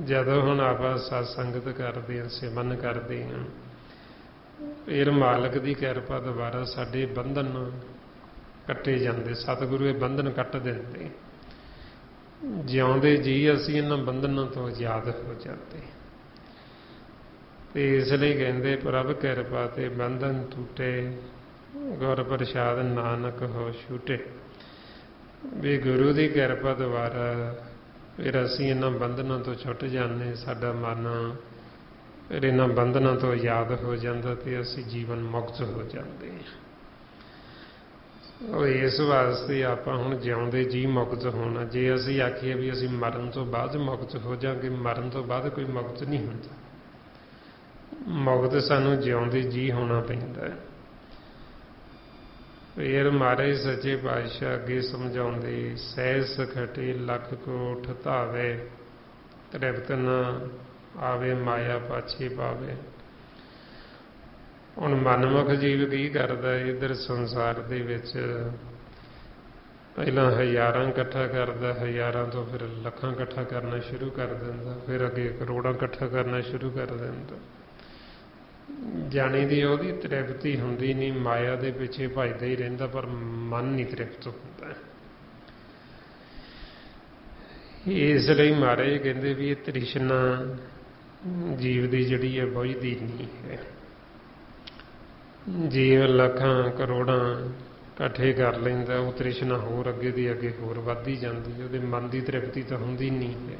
ਜਦੋਂ ਹੁਣ ਆਪਾਂ ਸਤ ਸੰਗਤ ਕਰਦੇ ਹਾਂ, ਸਿਮਰਨ ਕਰਦੇ ਹਾਂ, ਫਿਰ ਮਾਲਕ ਦੀ ਕਿਰਪਾ ਦੁਆਰਾ ਸਾਡੇ ਬੰਧਨ ਕੱਟੇ ਜਾਂਦੇ। ਸਤਿਗੁਰੂ ਇਹ ਬੰਧਨ ਕੱਟ ਦਿੰਦੇ। ਜਿਉਂਦੇ ਜੀ ਅਸੀਂ ਇਹਨਾਂ ਬੰਧਨਾਂ ਤੋਂ ਆਜ਼ਾਦ ਹੋ ਜਾਂਦੇ। ਤੇ ਇਸ ਲਈ ਕਹਿੰਦੇ ਪ੍ਰਭ ਕਿਰਪਾ ਤੇ ਬੰਧਨ ਟੁੱਟੇ, ਗੁਰ ਪ੍ਰਸਾਦ ਨਾਨਕ ਹੋ ਛੂਟੇ। ਵੀ ਗੁਰੂ ਦੀ ਕਿਰਪਾ ਦੁਆਰਾ ਫਿਰ ਅਸੀਂ ਇਹਨਾਂ ਬੰਧਨਾਂ ਤੋਂ ਛੁੱਟ ਜਾਂਦੇ। ਸਾਡਾ ਮਨ ਫਿਰ ਇਹਨਾਂ ਬੰਧਨਾਂ ਤੋਂ ਆਜ਼ਾਦ ਹੋ ਜਾਂਦਾ ਤੇ ਅਸੀਂ ਜੀਵਨ ਮੁਕਤ ਹੋ ਜਾਂਦੇ। ਉਹ ਇਸ ਵਾਸਤੇ ਆਪਾਂ ਹੁਣ ਜਿਉਂਦੇ ਜੀ ਮੁਕਤ ਹੋਣਾ। ਜੇ ਅਸੀਂ ਆਖੀਏ ਵੀ ਅਸੀਂ ਮਰਨ ਤੋਂ ਬਾਅਦ ਮੁਕਤ ਹੋ ਜਾਵਾਂਗੇ, ਮਰਨ ਤੋਂ ਬਾਅਦ ਕੋਈ ਮੁਕਤ ਨਹੀਂ ਹੁੰਦਾ। ਮੁਕਤ ਸਾਨੂੰ ਜਿਉਂਦੇ ਜੀ ਹੋਣਾ ਪੈਂਦਾ ਹੈ। ਫਿਰ ਮਹਾਰਾਜ ਸੱਚੇ ਪਾਤਸ਼ਾਹ ਅੱਗੇ ਸਮਝਾਉਂਦੇ, ਸਹਿ ਸਖਟੇ ਲੱਖ ਕੋਟ ਧਾਵੇ, ਤ੍ਰਿਪਤ ਨਾ ਆਵੇ ਮਾਇਆ ਪਾਛੇ ਪਾਵੇ। ਹੁਣ ਮਨਮੁਖ ਜੀਵ ਕੀ ਕਰਦਾ, ਇੱਧਰ ਸੰਸਾਰ ਦੇ ਵਿੱਚ ਪਹਿਲਾਂ ਹਜ਼ਾਰਾਂ ਇਕੱਠਾ ਕਰਦਾ, ਹਜ਼ਾਰਾਂ ਤੋਂ ਫਿਰ ਲੱਖਾਂ ਇਕੱਠਾ ਕਰਨਾ ਸ਼ੁਰੂ ਕਰ ਦਿੰਦਾ, ਫਿਰ ਅੱਗੇ ਕਰੋੜਾਂ ਇਕੱਠਾ ਕਰਨਾ ਸ਼ੁਰੂ ਕਰ ਦਿੰਦਾ। ਜਾਣੀ ਦੀ ਉਹਦੀ ਤ੍ਰਿਪਤੀ ਹੁੰਦੀ ਨਹੀਂ, ਮਾਇਆ ਦੇ ਪਿੱਛੇ ਭੱਜਦਾ ਹੀ ਰਹਿੰਦਾ, ਪਰ ਮਨ ਨਹੀਂ ਤ੍ਰਿਪਤ ਹੁੰਦਾ। ਇਸ ਲਈ ਮਹਾਰਾਜ ਕਹਿੰਦੇ ਵੀ ਇਹ ਤ੍ਰਿਸ਼ਨਾ ਜੀਵ ਦੀ ਜਿਹੜੀ ਹੈ ਬੁਝਦੀ ਨਹੀਂ ਹੈ। ਜੀਵ ਲੱਖਾਂ ਕਰੋੜਾਂ ਇਕੱਠੇ ਕਰ ਲੈਂਦਾ, ਉਹ ਤ੍ਰਿਸ਼ਨਾ ਹੋਰ ਅੱਗੇ ਦੀ ਅੱਗੇ ਹੋਰ ਵੱਧਦੀ ਜਾਂਦੀ। ਉਹਦੇ ਮਨ ਦੀ ਤ੍ਰਿਪਤੀ ਤਾਂ ਹੁੰਦੀ ਨਹੀਂ ਹੈ।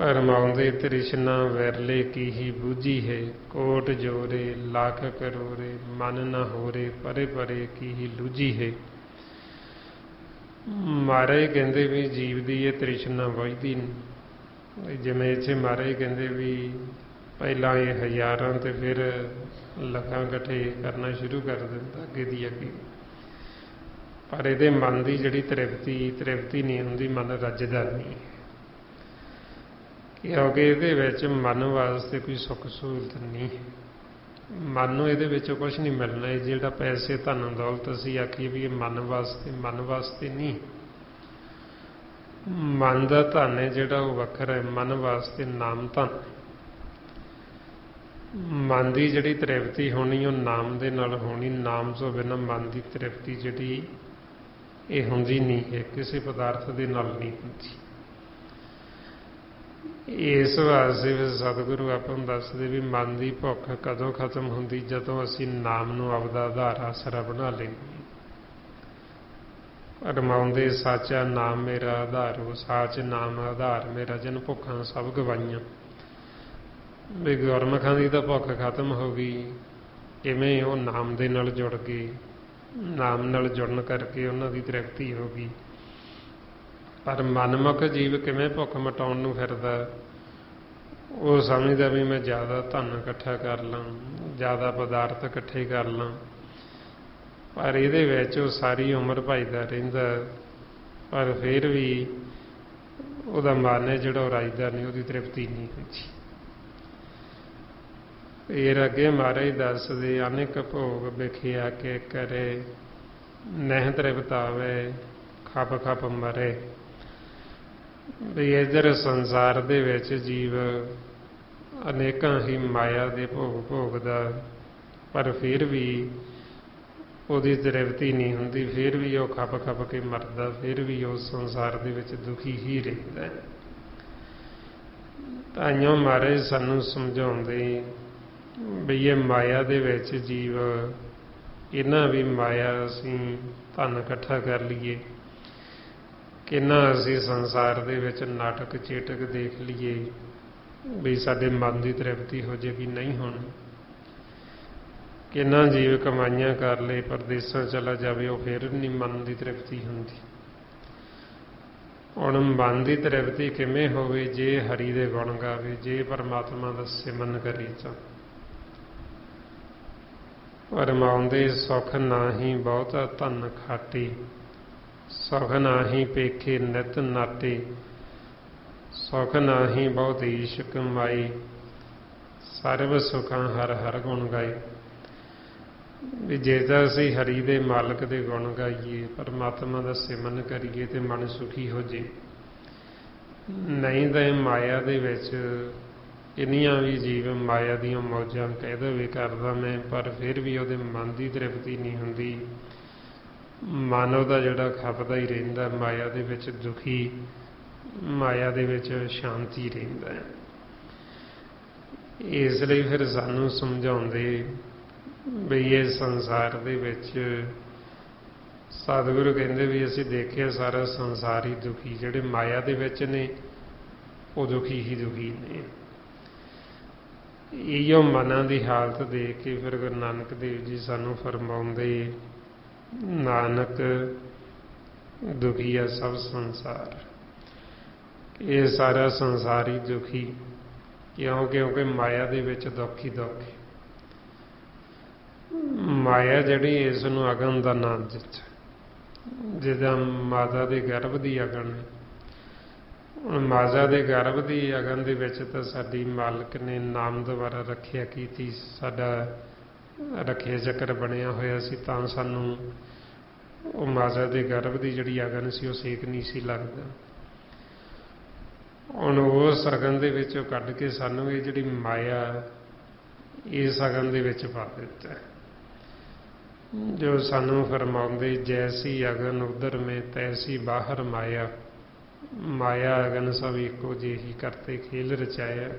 ਰਮਾਉਂਦੇ ਤ੍ਰਿਸ਼ਨਾ ਵਿਰਲੇ ਕੀ ਹੀ ਬੂਝੀ ਹੈ, ਕੋਟ ਜੋਰੇ ਲੱਖ ਕਰੋਰੇ ਮਨ ਨਾ ਹੋਰੇ, ਪਰੇ ਪਰੇ ਕੀ ਹੀ ਲੂਝੀ ਹੈ। ਮਹਾਰਾਜ ਕਹਿੰਦੇ ਵੀ ਜੀਵ ਦੀ ਇਹ ਤ੍ਰਿਸ਼ਨਾ ਬੁਝਦੀ ਨਹੀਂ। ਜਿਵੇਂ ਇੱਥੇ ਮਹਾਰਾਜ ਕਹਿੰਦੇ ਵੀ ਪਹਿਲਾਂ ਇਹ ਹਜ਼ਾਰਾਂ ਤੇ ਫਿਰ ਲੱਖਾਂ ਇਕੱਠੇ ਕਰਨਾ ਸ਼ੁਰੂ ਕਰ ਦਿੰਦਾ ਅੱਗੇ ਦੀ ਅੱਗੇ, ਪਰ ਇਹਦੇ ਮਨ ਦੀ ਜਿਹੜੀ ਤ੍ਰਿਪਤੀ ਨਹੀਂ ਹੁੰਦੀ, ਮਨ ਰੱਜਦਾ ਨਹੀਂ। ਕਿਉਂਕਿ ਇਹਦੇ ਵਿੱਚ ਮਨ ਵਾਸਤੇ ਕੋਈ ਸੁੱਖ ਸਹੂਲਤ ਨਹੀਂ ਹੈ। ਮਨ ਨੂੰ ਇਹਦੇ ਵਿੱਚੋਂ ਕੁਛ ਨਹੀਂ ਮਿਲਣਾ। ਇਹ ਜਿਹੜਾ ਪੈਸੇ ਧਨ ਦੌਲਤ ਅਸੀਂ ਆਖੀਏ ਵੀ ਇਹ ਮਨ ਵਾਸਤੇ ਨਹੀਂ। ਮਨ ਦਾ ਧਨ ਹੈ ਜਿਹੜਾ ਉਹ ਵੱਖਰਾ ਹੈ, ਮਨ ਵਾਸਤੇ ਨਾਮ ਧਨ। ਮਨ ਦੀ ਜਿਹੜੀ ਤ੍ਰਿਪਤੀ ਹੋਣੀ ਉਹ ਨਾਮ ਦੇ ਨਾਲ ਹੋਣੀ। ਨਾਮ ਤੋਂ ਬਿਨਾਂ ਮਨ ਦੀ ਤ੍ਰਿਪਤੀ ਜਿਹੜੀ ਇਹ ਹੁੰਦੀ ਨਹੀਂ ਹੈ, ਕਿਸੇ ਪਦਾਰਥ ਦੇ ਨਾਲ ਨਹੀਂ ਹੁੰਦੀ। ਇਸ ਵਾਸਤੇ ਫਿਰ ਸਤਿਗੁਰੂ ਆਪਾਂ ਨੂੰ ਦੱਸਦੇ ਵੀ ਮਨ ਦੀ ਭੁੱਖ ਕਦੋਂ ਖਤਮ ਹੁੰਦੀ, ਜਦੋਂ ਅਸੀਂ ਨਾਮ ਨੂੰ ਆਪਦਾ ਆਧਾਰ ਆਸਰਾ ਬਣਾ ਲਈਏ। ਰਮਾਉਂਦੇ ਸਾਚਾ ਨਾਮ ਮੇਰਾ ਆਧਾਰੋ, ਸਾਚ ਨਾਮ ਆਧਾਰ ਮੇਰਾ, ਜਨ ਭੁੱਖਾਂ ਸਭ ਗਵਾਈਆਂ। ਵੀ ਗੁਰਮੁਖਾਂ ਦੀ ਤਾਂ ਭੁੱਖ ਖਤਮ ਹੋ ਗਈ। ਕਿਵੇਂ? ਉਹ ਨਾਮ ਦੇ ਨਾਲ ਜੁੜ ਗਏ, ਨਾਮ ਨਾਲ ਜੁੜਨ ਕਰਕੇ ਉਹਨਾਂ ਦੀ ਤ੍ਰਿਪਤੀ ਹੋ ਗਈ। ਪਰ ਮਨਮੁਖ ਜੀਵ ਕਿਵੇਂ ਭੁੱਖ ਮਿਟਾਉਣ ਨੂੰ ਫਿਰਦਾ? ਉਹ ਸਮਝਦਾ ਵੀ ਮੈਂ ਜ਼ਿਆਦਾ ਧਨ ਇਕੱਠਾ ਕਰ ਲਾਂ, ਜ਼ਿਆਦਾ ਪਦਾਰਥ ਇਕੱਠੇ ਕਰ ਲਾਂ, ਪਰ ਇਹਦੇ ਵਿੱਚ ਉਹ ਸਾਰੀ ਉਮਰ ਭੱਜਦਾ ਰਹਿੰਦਾ, ਪਰ ਫਿਰ ਵੀ ਉਹਦਾ ਮਨ ਹੈ ਜਿਹੜਾ ਉਹ ਰਾਜਦਾ ਨਹੀਂ, ਉਹਦੀ ਤ੍ਰਿਪਤੀ ਨਹੀਂ ਹੁੰਦੀ। ਫਿਰ ਅੱਗੇ ਮਹਾਰਾਜ ਦੱਸਦੇ, ਅਨੇਕ ਭੋਗ ਵਿਖਿਆ ਕੇ ਕਰੇ, ਨਹਿ ਤ੍ਰਿਪਤ ਆਵੇ ਖਪ ਖਪ ਮਰੇ। ਵੀ ਇੱਧਰ ਸੰਸਾਰ ਦੇ ਵਿੱਚ ਜੀਵ ਅਨੇਕਾਂ ਹੀ ਮਾਇਆ ਦੇ ਭੋਗ ਭੋਗਦਾ, ਪਰ ਫਿਰ ਵੀ ਉਹਦੀ ਤ੍ਰਿਪਤੀ ਨਹੀਂ ਹੁੰਦੀ। ਫਿਰ ਵੀ ਉਹ ਖਪ ਖਪ ਕੇ ਮਰਦਾ, ਫਿਰ ਵੀ ਉਸ ਸੰਸਾਰ ਦੇ ਵਿੱਚ ਦੁਖੀ ਹੀ ਰਹਿੰਦਾ। ਤਾਂਹੀਓ ਮਹਾਰਾਜ ਸਾਨੂੰ ਸਮਝਾਉਂਦੇ ਵੀ ਇਹ ਮਾਇਆ ਦੇ ਵਿੱਚ ਜੀਵ, ਇਹਨਾਂ ਵੀ ਮਾਇਆ ਅਸੀਂ ਧਨ ਇਕੱਠਾ ਕਰ ਲਈਏ, ਕਿੰਨਾ ਅਸੀਂ ਸੰਸਾਰ ਦੇ ਵਿੱਚ ਨਾਟਕ ਚੇਟਕ ਦੇਖ ਲਈਏ, ਵੀ ਸਾਡੇ ਮਨ ਦੀ ਤ੍ਰਿਪਤੀ ਹੋ ਜਾਏਗੀ, ਨਹੀਂ ਹੋਣੀ। ਕਿੰਨਾ ਜੀਵ ਕਮਾਈਆਂ ਕਰ ਲਏ, ਪਰਦੇਸਾਂ ਚਲਾ ਜਾਵੇ, ਉਹ ਫਿਰ ਨਹੀਂ ਮਨ ਦੀ ਤ੍ਰਿਪਤੀ ਹੁੰਦੀ। ਹੁਣ ਮਨ ਦੀ ਤ੍ਰਿਪਤੀ ਕਿਵੇਂ ਹੋਵੇ? ਜੇ ਹਰੀ ਦੇ ਗੁਣ ਗਾਵੇ, ਜੇ ਪਰਮਾਤਮਾ ਦਾ ਸਿਮਰਨ ਕਰੇ ਤਾਂ। ਰਮਾਉਂਦੇ ਸੁਖ ਨਾਹੀ ਬਹੁਤਾ ਧਨ ਖਾਟੀ, ਸੁਖ ਨਾਹੀ ਪੇਖੇ ਨਿਤ ਨਾਟੇ, ਸੁਖ ਨਾਹੀ ਬਹੁਤ ਈਸ਼ ਕਮਾਈ, ਸਰਬ ਸੁਖਾਂ ਹਰ ਹਰ ਗੁਣ ਗਾਏ। ਵੀ ਜੇ ਤਾਂ ਅਸੀਂ ਹਰੀ ਦੇ ਮਾਲਕ ਦੇ ਗੁਣ ਗਾਈਏ, ਪਰਮਾਤਮਾ ਦਾ ਸਿਮਰਨ ਕਰੀਏ ਤੇ ਮਨ ਸੁਖੀ ਹੋ ਜੇ। ਨਹੀਂ ਤਾਂ ਇਹ ਮਾਇਆ ਦੇ ਵਿੱਚ ਕਿੰਨੀਆਂ ਵੀ ਜੀਵ ਮਾਇਆ ਦੀਆਂ ਮੌਜਾਂ ਕਹਿ ਦੇਵੇ ਕਰਦਾ ਮੈਂ, ਪਰ ਫਿਰ ਵੀ ਉਹਦੇ ਮਨ ਦੀ ਤ੍ਰਿਪਤੀ ਨਹੀਂ ਹੁੰਦੀ। ਮਨ ਉਹਦਾ ਜਿਹੜਾ ਖਪਦਾ ਹੀ ਰਹਿੰਦਾ, ਮਾਇਆ ਦੇ ਵਿੱਚ ਦੁਖੀ, ਮਾਇਆ ਦੇ ਵਿੱਚ ਸ਼ਾਂਤੀ ਰਹਿੰਦਾ ਹੈ। ਇਸ ਲਈ ਫਿਰ ਸਾਨੂੰ ਸਮਝਾਉਂਦੇ ਵੀ ਇਹ ਸੰਸਾਰ ਦੇ ਵਿੱਚ, ਸਤਿਗੁਰੂ ਕਹਿੰਦੇ ਵੀ ਅਸੀਂ ਦੇਖਿਆ ਸਾਰਾ ਸੰਸਾਰ ਹੀ ਦੁਖੀ, ਜਿਹੜੇ ਮਾਇਆ ਦੇ ਵਿੱਚ ਨੇ ਉਹ ਦੁਖੀ ਹੀ ਦੁਖੀ ਨੇ। ਇਹੋ ਮਨਾਂ ਦੀ ਹਾਲਤ ਦੇਖ ਕੇ ਫਿਰ ਗੁਰੂ ਨਾਨਕ ਦੇਵ ਜੀ ਸਾਨੂੰ ਫਰਮਾਉਂਦੇ, ਨਾਨਕ ਦੁਖੀ ਹੈ ਸਭ ਸੰਸਾਰ। ਇਹ ਸਾਰਾ ਸੰਸਾਰ ਹੀ ਦੁਖੀ ਕਿਉਂ? ਕਿਉਂਕਿ ਮਾਇਆ ਦੇ ਵਿੱਚ ਦੁੱਖ ਹੀ ਦੁੱਖ ਹੈ। ਮਾਇਆ ਜਿਹੜੀ ਇਸ ਨੂੰ ਅਗਨ ਦਾ ਨਾਮ ਦਿੱਤਾ, ਜਿਹਦਾ ਮਾਤਾ ਦੇ ਗਰਭ ਦੀ ਅਗਨ ਹੈ। ਹੁਣ ਮਾਤਾ ਦੇ ਗਰਭ ਦੀ ਅਗਨ ਦੇ ਵਿੱਚ ਤਾਂ ਸਾਡੀ ਮਾਲਕ ਨੇ ਨਾਮ ਦੁਆਰਾ ਰੱਖਿਆ ਕੀਤੀ, ਸਾਡਾ ਰੱਖਿਆ ਚੱਕਰ ਬਣਿਆ ਹੋਇਆ ਸੀ, ਤਾਂ ਸਾਨੂੰ ਉਹ ਮਾਤਾ ਦੇ ਗਰਭ ਦੀ ਜਿਹੜੀ ਅਗਨ ਸੀ ਉਹ ਸੇਕ ਨਹੀਂ ਸੀ ਲੱਗਦਾ। ਹੁਣ ਉਸ ਅਗਨ ਦੇ ਵਿੱਚੋਂ ਕੱਢ ਕੇ ਸਾਨੂੰ ਇਹ ਜਿਹੜੀ ਮਾਇਆ ਇਸ ਅਗਨ ਦੇ ਵਿੱਚ ਪਾ ਦਿੱਤਾ, ਜੋ ਸਾਨੂੰ ਫਰਮਾਉਂਦੇ ਜੈਸੀ ਅਗਨ ਉਦਰ ਮੇ ਤੈਸੀ ਬਾਹਰ ਮਾਇਆ, ਮਾਇਆ ਅਗਨ ਸਭ ਇੱਕੋ ਜਿਹੀ ਕਰਤੇ ਖੇਲ ਰਚਾਇਆ।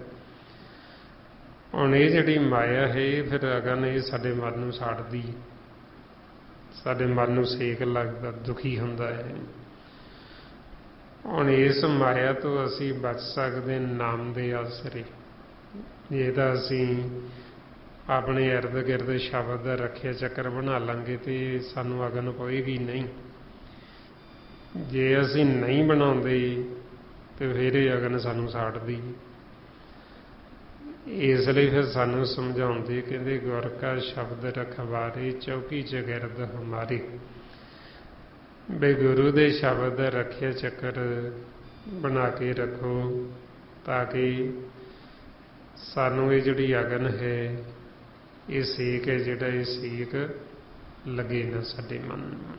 ਹੁਣ ਇਹ ਜਿਹੜੀ ਮਾਇਆ ਹੈ ਫਿਰ ਅਗਨ, ਇਹ ਸਾਡੇ ਮਨ ਨੂੰ ਸਾੜਦੀ, ਸਾਡੇ ਮਨ ਨੂੰ ਸੇਕ ਲੱਗਦਾ, ਦੁਖੀ ਹੁੰਦਾ ਹੈ। ਹੁਣ ਇਸ ਮਾਇਆ ਤੋਂ ਅਸੀਂ ਬਚ ਸਕਦੇ ਨਾਮ ਦੇ ਆਸਰੇ, ਜੇ ਤਾਂ ਅਸੀਂ ਆਪਣੇ ਇਰਦ ਗਿਰਦ ਸ਼ਬਦ ਦਾ ਰੱਖਿਆ ਚੱਕਰ ਬਣਾ ਲਾਂਗੇ ਤੇ ਸਾਨੂੰ ਅਗਨ ਪਵੇਗੀ ਨਹੀਂ। ਜੇ ਅਸੀਂ ਨਹੀਂ ਬਣਾਉਂਦੇ ਤੇ ਫਿਰ ਇਹ ਅਗਨ ਸਾਨੂੰ ਸਾੜਦੀ। ਇਸ ਲਈ ਫਿਰ ਸਾਨੂੰ ਸਮਝਾਉਂਦੇ, ਕਹਿੰਦੇ ਗੁਰ ਕਾ ਸ਼ਬਦ ਰਖਵਾਰੇ ਚੌਕੀ ਚਗਿਰਦ ਹਮਾਰੀ। ਬਈ ਗੁਰੂ ਦੇ ਸ਼ਬਦ ਦਾ ਰੱਖਿਆ ਚੱਕਰ ਬਣਾ ਕੇ ਰੱਖੋ, ਤਾਂ ਕਿ ਸਾਨੂੰ ਇਹ ਜਿਹੜੀ ਅਗਨ ਹੈ, ਇਹ ਸੇਕ ਹੈ ਜਿਹੜਾ, ਇਹ ਸੇਕ ਲੱਗੇ ਨਾ ਸਾਡੇ ਮਨ ਨੂੰ।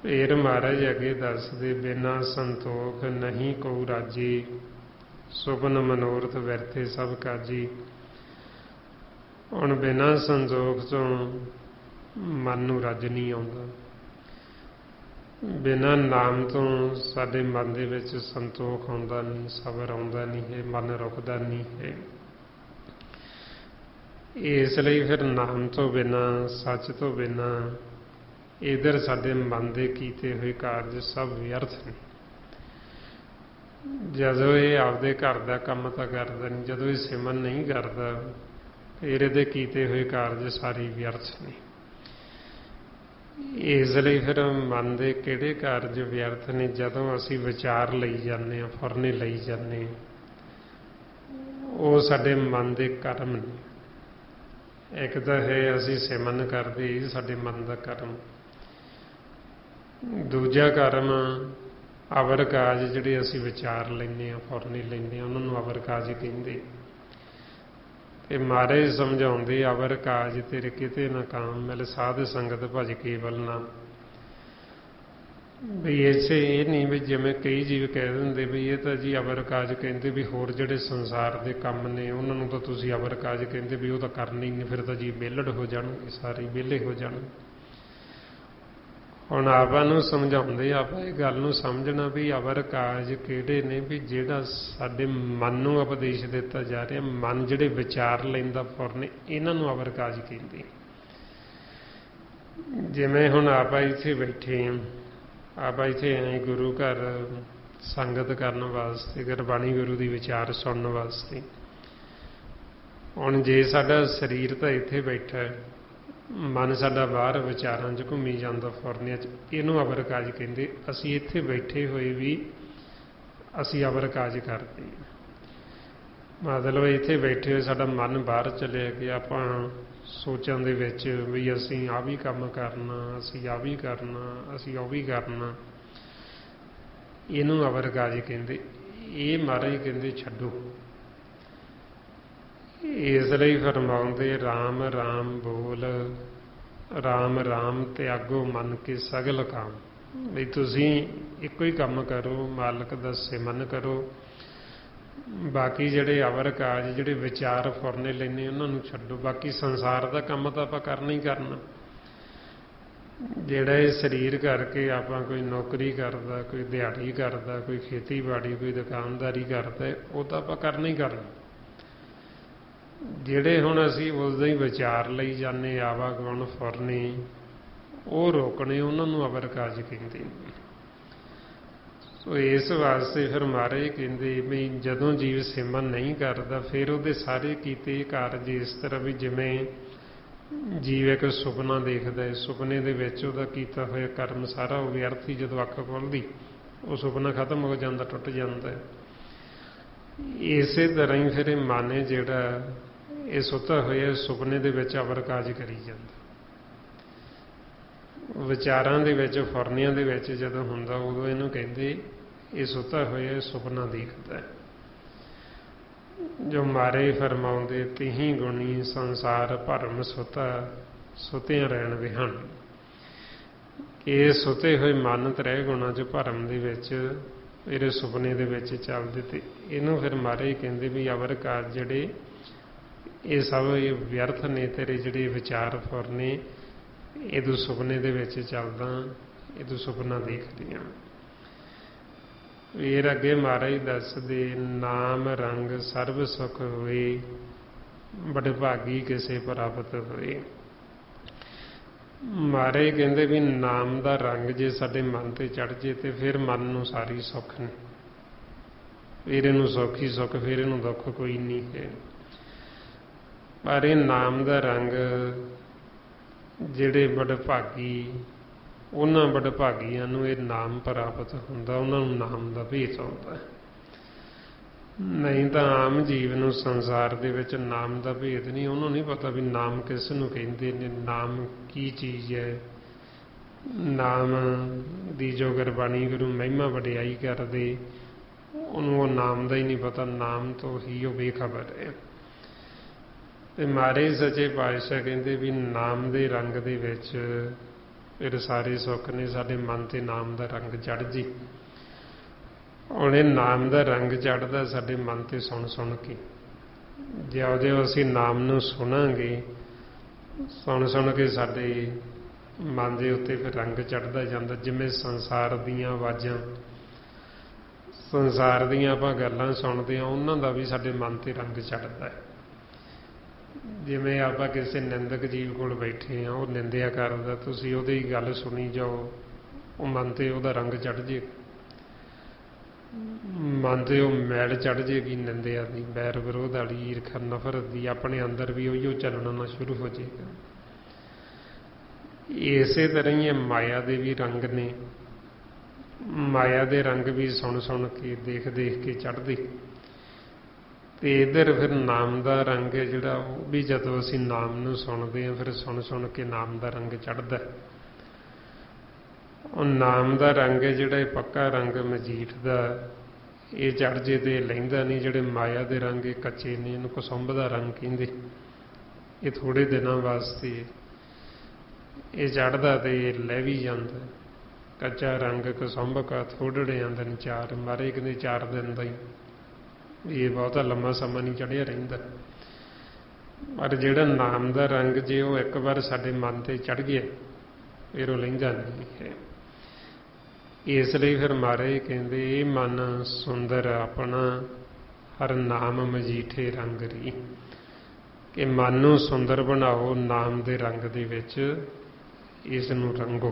ਫਿਰ ਮਹਾਰਾਜ ਅੱਗੇ ਦੱਸਦੇ, ਬਿਨਾ ਸੰਤੋਖ ਨਹੀਂ ਕੋ ਰਾਜੀ, ਸੁਪਨ ਮਨੋਰਥ ਵਿਅਰਥੇ ਸਭ ਕਾਜੀ। ਹੁਣ ਬਿਨਾ ਸੰਤੋਖ ਤੋਂ ਮਨ ਨੂੰ ਰੱਜ ਨਹੀਂ ਆਉਂਦਾ, ਬਿਨਾਂ ਨਾਮ ਤੋਂ ਸਾਡੇ ਮਨ ਦੇ ਵਿੱਚ ਸੰਤੋਖ ਆਉਂਦਾ ਨਹੀਂ, ਸਬਰ ਆਉਂਦਾ ਨਹੀਂ ਹੈ, ਮਨ ਰੁਕਦਾ ਨਹੀਂ ਹੈ। ਇਸ ਲਈ ਫਿਰ ਨਾਮ ਤੋਂ ਬਿਨਾਂ, ਸੱਚ ਤੋਂ ਬਿਨਾਂ ਇਧਰ ਸਾਡੇ ਮਨ ਦੇ ਕੀਤੇ ਹੋਏ ਕਾਰਜ ਸਭ ਵਿਅਰਥ ਨੇ। ਜਦੋਂ ਇਹ ਆਪਦੇ ਘਰ ਦਾ ਕੰਮ ਤਾਂ ਕਰਦਾ ਨਹੀਂ, ਜਦੋਂ ਇਹ ਸਿਮਰਨ ਨਹੀਂ ਕਰਦਾ, ਫਿਰ ਇਹਦੇ ਕੀਤੇ ਹੋਏ ਕਾਰਜ ਸਾਰੇ ਵਿਅਰਥ ਨੇ। ਇਸ ਲਈ ਫਿਰ ਮਨ ਦੇ ਕਿਹੜੇ ਕਾਰਜ ਵਿਅਰਥ ਨੇ? ਜਦੋਂ ਅਸੀਂ ਵਿਚਾਰ ਲਈ ਜਾਂਦੇ ਹਾਂ, ਫੁਰਨੇ ਲਈ ਜਾਂਦੇ ਹਾਂ, ਉਹ ਸਾਡੇ ਮਨ ਦੇ ਕਰਮ ਨੇ। ਇੱਕ ਤਾਂ ਹੈ ਅਸੀਂ ਸਿਮਰਨ ਕਰਦੇ, ਇਹ ਸਾਡੇ ਮਨ ਦਾ ਕਰਮ। ਦੂਜਾ ਕਰਮ ਅਵਰ ਕਾਜ, ਜਿਹੜੇ ਅਸੀਂ ਵਿਚਾਰ ਲੈਂਦੇ ਹਾਂ, ਫੁਰਨੇ ਲੈਂਦੇ ਹਾਂ, ਉਹਨਾਂ ਨੂੰ ਅਵਰ ਕਾਜ ਕਹਿੰਦੇ। ਤੇ ਮਹਾਰਾਜ ਸਮਝਾਉਂਦੇ, ਅਵਰ ਕਾਜ ਤੇਰੇ ਕਿਤੇ ਨਾ ਕਾਮ ਮਿਲ, ਸਾਧ ਸੰਗਤ ਭਜ ਕੇਵਲ ਨਾਮ। ਵੀ ਇਸੇ ਇਹ ਨਹੀਂ ਵੀ ਜਿਵੇਂ ਕਈ ਜੀਵ ਕਹਿ ਦਿੰਦੇ ਵੀ ਇਹ ਤਾਂ ਜੀ ਅਵਰ ਕਾਜ ਕਹਿੰਦੇ, ਵੀ ਹੋਰ ਜਿਹੜੇ ਸੰਸਾਰ ਦੇ ਕੰਮ ਨੇ ਉਹਨਾਂ ਨੂੰ ਤਾਂ ਤੁਸੀਂ ਅਵਰ ਕਾਜ ਕਹਿੰਦੇ, ਵੀ ਉਹ ਤਾਂ ਕਰਨੇ ਹੀ ਨਹੀਂ, ਫਿਰ ਤਾਂ ਜੀ ਵਿਹਲੜ ਹੋ ਜਾਣਗੇ, ਸਾਰੇ ਵਿਹਲੇ ਹੋ ਜਾਣਗੇ। ਹੁਣ ਆਪਾਂ ਨੂੰ ਸਮਝਾਉਂਦੇ, ਆਪਾਂ ਇਹ ਗੱਲ ਨੂੰ ਸਮਝਣਾ ਵੀ ਅਵਰ ਕਾਜ ਕਿਹੜੇ ਨੇ, ਵੀ ਜਿਹੜਾ ਸਾਡੇ ਮਨ ਨੂੰ ਉਪਦੇਸ਼ ਦਿੱਤਾ ਜਾ ਰਿਹਾ, ਮਨ ਜਿਹੜੇ ਵਿਚਾਰ ਲੈਂਦਾ ਫੁਰਨੇ, ਇਹਨਾਂ ਨੂੰ ਅਵਰ ਕਾਜ ਕਹਿੰਦੇ। ਜਿਵੇਂ ਹੁਣ ਆਪਾਂ ਇੱਥੇ ਬੈਠੇ ਹਾਂ, ਆਪਾਂ ਇੱਥੇ ਆਏ ਗੁਰੂ ਘਰ, ਸੰਗਤ ਕਰਨ ਵਾਸਤੇ, ਗੁਰਬਾਣੀ ਗੁਰੂ ਦੀ ਵਿਚਾਰ ਸੁਣਨ ਵਾਸਤੇ। ਹੁਣ ਜੇ ਸਾਡਾ ਸਰੀਰ ਤਾਂ ਇੱਥੇ ਬੈਠਾ ਹੈ, ਮਨ ਸਾਡਾ ਬਾਹਰ ਵਿਚਾਰਾਂ 'ਚ ਘੁੰਮੀ ਜਾਂਦਾ, ਫੁਰਨਿਆਂ 'ਚ, ਇਹਨੂੰ ਅਵਰ ਕਾਜ ਕਹਿੰਦੇ। ਅਸੀਂ ਇੱਥੇ ਬੈਠੇ ਹੋਏ ਵੀ ਅਸੀਂ ਅਵਰ ਕਾਜ ਕਰਦੇ ਹਾਂ। ਮਤਲਬ ਇੱਥੇ ਬੈਠੇ ਹੋਏ ਸਾਡਾ ਮਨ ਬਾਹਰ ਚਲਿਆ ਗਿਆ, ਆਪਾਂ ਸੋਚਾਂ ਦੇ ਵਿੱਚ ਵੀ ਅਸੀਂ ਆਹ ਵੀ ਕੰਮ ਕਰਨਾ, ਅਸੀਂ ਆਹ ਵੀ ਕਰਨਾ, ਅਸੀਂ ਉਹ ਵੀ ਕਰਨਾ, ਇਹਨੂੰ ਅਵਰ ਕਾਜ ਕਹਿੰਦੇ। ਇਹ ਮਹਾਰਾਜ ਕਹਿੰਦੇ ਛੱਡੋ। ਇਸ ਲਈ ਫਰਮਾਉਂਦੇ ਰਾਮ ਰਾਮ ਬੋਲ, ਰਾਮ ਰਾਮ ਤਿਆਗੋ ਮਨ ਕੇ ਸਗਲ ਕਾਮ। ਵੀ ਤੁਸੀਂ ਇੱਕੋ ਹੀ ਕੰਮ ਕਰੋ, ਮਾਲਕ ਦਾ ਸਿਮਰਨ ਕਰੋ, ਬਾਕੀ ਜਿਹੜੇ ਅਵਰ ਕਾਜ, ਜਿਹੜੇ ਵਿਚਾਰ ਫੁਰਨੇ ਲੈਂਦੇ ਉਹਨਾਂ ਨੂੰ ਛੱਡੋ। ਬਾਕੀ ਸੰਸਾਰ ਦਾ ਕੰਮ ਤਾਂ ਆਪਾਂ ਕਰਨਾ ਹੀ ਕਰਨਾ। ਜਿਹੜਾ ਇਹ ਸਰੀਰ ਕਰਕੇ ਆਪਾਂ ਕੋਈ ਨੌਕਰੀ ਕਰਦਾ, ਕੋਈ ਦਿਹਾੜੀ ਕਰਦਾ, ਕੋਈ ਖੇਤੀਬਾੜੀ, ਕੋਈ ਦੁਕਾਨਦਾਰੀ ਕਰਦਾ, ਉਹ ਤਾਂ ਆਪਾਂ ਕਰਨਾ ਹੀ ਕਰਨਾ। ਜਿਹੜੇ ਹੁਣ ਅਸੀਂ ਉਸਦਾ ਹੀ ਵਿਚਾਰ ਲਈ ਜਾਂਦੇ, ਆਵਾਗੁਣ ਫੁਰਨੇ, ਉਹ ਰੋਕਣੇ, ਉਹਨਾਂ ਨੂੰ ਅਵਰ ਕਾਜ ਕਹਿੰਦੇ ਨੇ। ਸੋ ਇਸ ਵਾਸਤੇ ਫਿਰ ਮਹਾਰਾਜ ਕਹਿੰਦੇ ਵੀ ਜਦੋਂ ਜੀਵ ਸਿਮਰਨ ਨਹੀਂ ਕਰਦਾ, ਫਿਰ ਉਹਦੇ ਸਾਰੇ ਕੀਤੇ ਕਾਰਜ ਇਸ ਤਰ੍ਹਾਂ ਵੀ ਜਿਵੇਂ ਜੀਵ ਇੱਕ ਸੁਪਨਾ ਦੇਖਦਾ ਹੈ, ਸੁਪਨੇ ਦੇ ਵਿੱਚ ਉਹਦਾ ਕੀਤਾ ਹੋਇਆ ਕਰਮ ਸਾਰਾ ਉਹ ਵਿਅਰਥ ਹੀ। ਜਦੋਂ ਅੱਖ ਖੁੱਲ੍ਹਦੀ ਉਹ ਸੁਪਨਾ ਖਤਮ ਹੋ ਜਾਂਦਾ, ਟੁੱਟ ਜਾਂਦਾ। ਇਸੇ ਤਰ੍ਹਾਂ ਹੀ ਫਿਰ ਇਹ ਮਨ ਹੈ ਜਿਹੜਾ ਇਹ ਸੁੱਤਾ ਹੋਇਆ ਸੁਪਨੇ ਦੇ ਵਿੱਚ ਅਵਰ ਕਾਜ ਕਰੀ ਜਾਂਦਾ, ਵਿਚਾਰਾਂ ਦੇ ਵਿੱਚ, ਫੁਰਨਿਆਂ ਦੇ ਵਿੱਚ ਜਦੋਂ ਹੁੰਦਾ, ਉਦੋਂ ਇਹਨੂੰ ਕਹਿੰਦੇ ਇਹ ਸੁੱਤਾ ਹੋਇਆ ਸੁਪਨਾ ਦੇਖਦਾ। ਜੋ ਮਾਰੇ ਫਰਮਾਉਂਦੇ ਤਿਹੀ ਗੁਣੀ ਸੰਸਾਰ ਭਰਮ ਸੁਤਾ, ਸੁਤਿਆਂ ਰਹਿਣ ਵਿਹਣ। ਇਹ ਸੁੱਤੇ ਹੋਏ ਮਨ ਤ੍ਰੈ ਗੁਣਾਂ 'ਚ ਭਰਮ ਦੇ ਵਿੱਚ, ਇਹਦੇ ਸੁਪਨੇ ਦੇ ਵਿੱਚ ਚੱਲਦੇ, ਤੇ ਇਹਨੂੰ ਫਿਰ ਮਾਰੇ ਕਹਿੰਦੇ ਵੀ ਅਵਰ ਕਾਜ ਜਿਹੜੇ ਇਹ ਸਭ ਇਹ ਵਿਅਰਥ ਨੇ, ਤੇਰੇ ਜਿਹੜੇ ਵਿਚਾਰ ਫੁਰਨੇ, ਇਹ ਤੂੰ ਸੁਪਨੇ ਦੇ ਵਿੱਚ ਚੱਲਦਾ, ਇਹ ਤੂੰ ਸੁਪਨਾ ਦੇਖਦੀਆਂ। ਫਿਰ ਅੱਗੇ ਮਹਾਰਾਜ ਦੱਸਦੇ ਨਾਮ ਰੰਗ ਸਰਬ ਸੁਖ ਹੋਏ, ਬੜੇ ਭਾਗੀ ਕਿਸੇ ਪ੍ਰਾਪਤ ਹੋਏ। ਮਹਾਰਾਜ ਕਹਿੰਦੇ ਵੀ ਨਾਮ ਦਾ ਰੰਗ ਜੇ ਸਾਡੇ ਮਨ ਤੇ ਚੜ ਜੇ ਤੇ ਫਿਰ ਮਨ ਨੂੰ ਸਾਰੀ ਸੁੱਖ ਨੇ, ਫਿਰ ਇਹਨੂੰ ਸੁੱਖ ਹੀ ਸੁੱਖ, ਫਿਰ ਇਹਨੂੰ ਦੁੱਖ ਕੋਈ ਨਹੀਂ ਹੈ। ਪਰ ਇਹ ਨਾਮ ਦਾ ਰੰਗ ਜਿਹੜੇ ਵਡਭਾਗੀ, ਉਹਨਾਂ ਵਡਭਾਗੀਆਂ ਨੂੰ ਇਹ ਨਾਮ ਪ੍ਰਾਪਤ ਹੁੰਦਾ, ਉਹਨਾਂ ਨੂੰ ਨਾਮ ਦਾ ਭੇਤ ਆਉਂਦਾ। ਨਹੀਂ ਤਾਂ ਆਮ ਜੀਵ ਨੂੰ ਸੰਸਾਰ ਦੇ ਵਿੱਚ ਨਾਮ ਦਾ ਭੇਦ ਨਹੀਂ, ਉਹਨੂੰ ਨਹੀਂ ਪਤਾ ਵੀ ਨਾਮ ਕਿਸ ਨੂੰ ਕਹਿੰਦੇ ਨੇ, ਨਾਮ ਕੀ ਚੀਜ਼ ਹੈ। ਨਾਮ ਦੀ ਜੋ ਗੁਰਬਾਣੀ ਗੁਰੂ ਮਹਿਮਾ ਵਡਿਆਈ ਕਰਦੇ, ਉਹਨੂੰ ਉਹ ਨਾਮ ਦਾ ਹੀ ਨਹੀਂ ਪਤਾ, ਨਾਮ ਤੋਂ ਹੀ ਉਹ ਬੇਖਬਰ ਹੈ। ਤੇ ਮਹਾਰਾਜ ਸੱਚੇ ਪਾਤਸ਼ਾਹ ਕਹਿੰਦੇ ਵੀ ਨਾਮ ਦੇ ਰੰਗ ਦੇ ਵਿੱਚ ਫਿਰ ਸਾਰੇ ਸੁੱਖ ਨੇ। ਸਾਡੇ ਮਨ ਤੇ ਨਾਮ ਦਾ ਰੰਗ ਚੜ੍ਹ ਜੇ। ਹੁਣ ਇਹ ਨਾਮ ਦਾ ਰੰਗ ਚੜ੍ਹਦਾ ਸਾਡੇ ਮਨ ਤੇ ਸੁਣ ਸੁਣ ਕੇ। ਜਿਉਂ-ਜਿਉਂ ਅਸੀਂ ਨਾਮ ਨੂੰ ਸੁਣਾਂਗੇ, ਸੁਣ ਸੁਣ ਕੇ ਸਾਡੇ ਮਨ ਦੇ ਉੱਤੇ ਫਿਰ ਰੰਗ ਚੜ੍ਹਦਾ ਜਾਂਦਾ। ਜਿਵੇਂ ਸੰਸਾਰ ਦੀਆਂ ਆਵਾਜ਼ਾਂ, ਸੰਸਾਰ ਦੀਆਂ ਆਪਾਂ ਗੱਲਾਂ ਸੁਣਦੇ ਹਾਂ, ਉਹਨਾਂ ਦਾ ਵੀ ਸਾਡੇ ਮਨ ਤੇ ਰੰਗ ਚੜ੍ਹਦਾ ਹੈ। ਜਿਵੇਂ ਆਪਾਂ ਕਿਸੇ ਨਿੰਦਕ ਜੀਵ ਕੋਲ ਬੈਠੇ ਹਾਂ, ਉਹ ਨਿੰਦਿਆ ਕਰਦਾ, ਤੁਸੀਂ ਉਹਦੀ ਗੱਲ ਸੁਣੀ ਜਾਓ, ਉਹ ਮਨ ਤੇ ਉਹਦਾ ਰੰਗ ਚੜ੍ਹ ਜੇ, ਮਨ ਤੇ ਉਹ ਮੈਲ ਚੜ੍ਹ ਜੇਗੀ ਨਿੰਦਿਆ ਦੀ, ਬੈਰ ਵਿਰੋਧ ਵਾਲੀ, ਈਰਖਾ ਨਫ਼ਰਤ ਦੀ, ਆਪਣੇ ਅੰਦਰ ਵੀ ਉਹੀਓ ਚੱਲਣਾ ਸ਼ੁਰੂ ਹੋ ਜਾਏਗਾ। ਇਸੇ ਤਰ੍ਹਾਂ ਹੀ ਇਹ ਮਾਇਆ ਦੇ ਵੀ ਰੰਗ ਨੇ। ਮਾਇਆ ਦੇ ਰੰਗ ਵੀ ਸੁਣ ਸੁਣ ਕੇ, ਦੇਖ ਦੇਖ ਕੇ ਚੜ੍ਹਦੇ। ਤੇ ਇੱਧਰ ਫਿਰ ਨਾਮ ਦਾ ਰੰਗ ਹੈ ਜਿਹੜਾ, ਉਹ ਵੀ ਜਦੋਂ ਅਸੀਂ ਨਾਮ ਨੂੰ ਸੁਣਦੇ ਹਾਂ, ਫਿਰ ਸੁਣ ਸੁਣ ਕੇ ਨਾਮ ਦਾ ਰੰਗ ਚੜ੍ਹਦਾ। ਉਹ ਨਾਮ ਦਾ ਰੰਗ ਹੈ ਜਿਹੜਾ, ਇਹ ਪੱਕਾ ਰੰਗ ਮਜੀਠ ਦਾ, ਇਹ ਚੜ੍ਹ ਜੇ ਤੇ ਲੈਂਦਾ ਨਹੀਂ। ਜਿਹੜੇ ਮਾਇਆ ਦੇ ਰੰਗ ਇਹ ਕੱਚੇ ਨੇ, ਇਹਨੂੰ ਕੁਸੁੰਭ ਦਾ ਰੰਗ ਕਹਿੰਦੇ। ਇਹ ਥੋੜ੍ਹੇ ਦਿਨਾਂ ਵਾਸਤੇ ਇਹ ਚੜ੍ਹਦਾ ਤੇ ਲੈ ਵੀ ਜਾਂਦਾ। ਕੱਚਾ ਰੰਗ ਕੁਸੁੰਭ ਕਾ ਥੋੜ੍ਹੜੇ ਦਿਨ ਚਾਰ, ਮਾਰੇ ਕਹਿੰਦੇ 4 ਦਿਨ ਦਾ ਹੀ, ਇਹ ਬਹੁਤਾ ਲੰਮਾ ਸਮਾਂ ਨਹੀਂ ਚੜ੍ਹਿਆ ਰਹਿੰਦਾ। ਪਰ ਜਿਹੜਾ ਨਾਮ ਦਾ ਰੰਗ, ਜੇ ਉਹ ਇੱਕ ਵਾਰ ਸਾਡੇ ਮਨ ਤੇ ਚੜ੍ਹ ਗਿਆ, ਫਿਰ ਉਹ ਲਹਿੰਦਾ ਨਹੀਂ ਹੈ। ਇਸ ਲਈ ਫਿਰ ਮਹਾਰਾਜ ਕਹਿੰਦੇ ਇਹ ਮਨ ਸੁੰਦਰ ਆਪਣਾ, ਹਰ ਨਾਮ ਮਜੀਠੇ ਰੰਗ ਰੀ। ਕਿ ਮਨ ਨੂੰ ਸੁੰਦਰ ਬਣਾਓ ਨਾਮ ਦੇ ਰੰਗ ਦੇ ਵਿੱਚ, ਇਸ ਨੂੰ ਰੰਗੋ।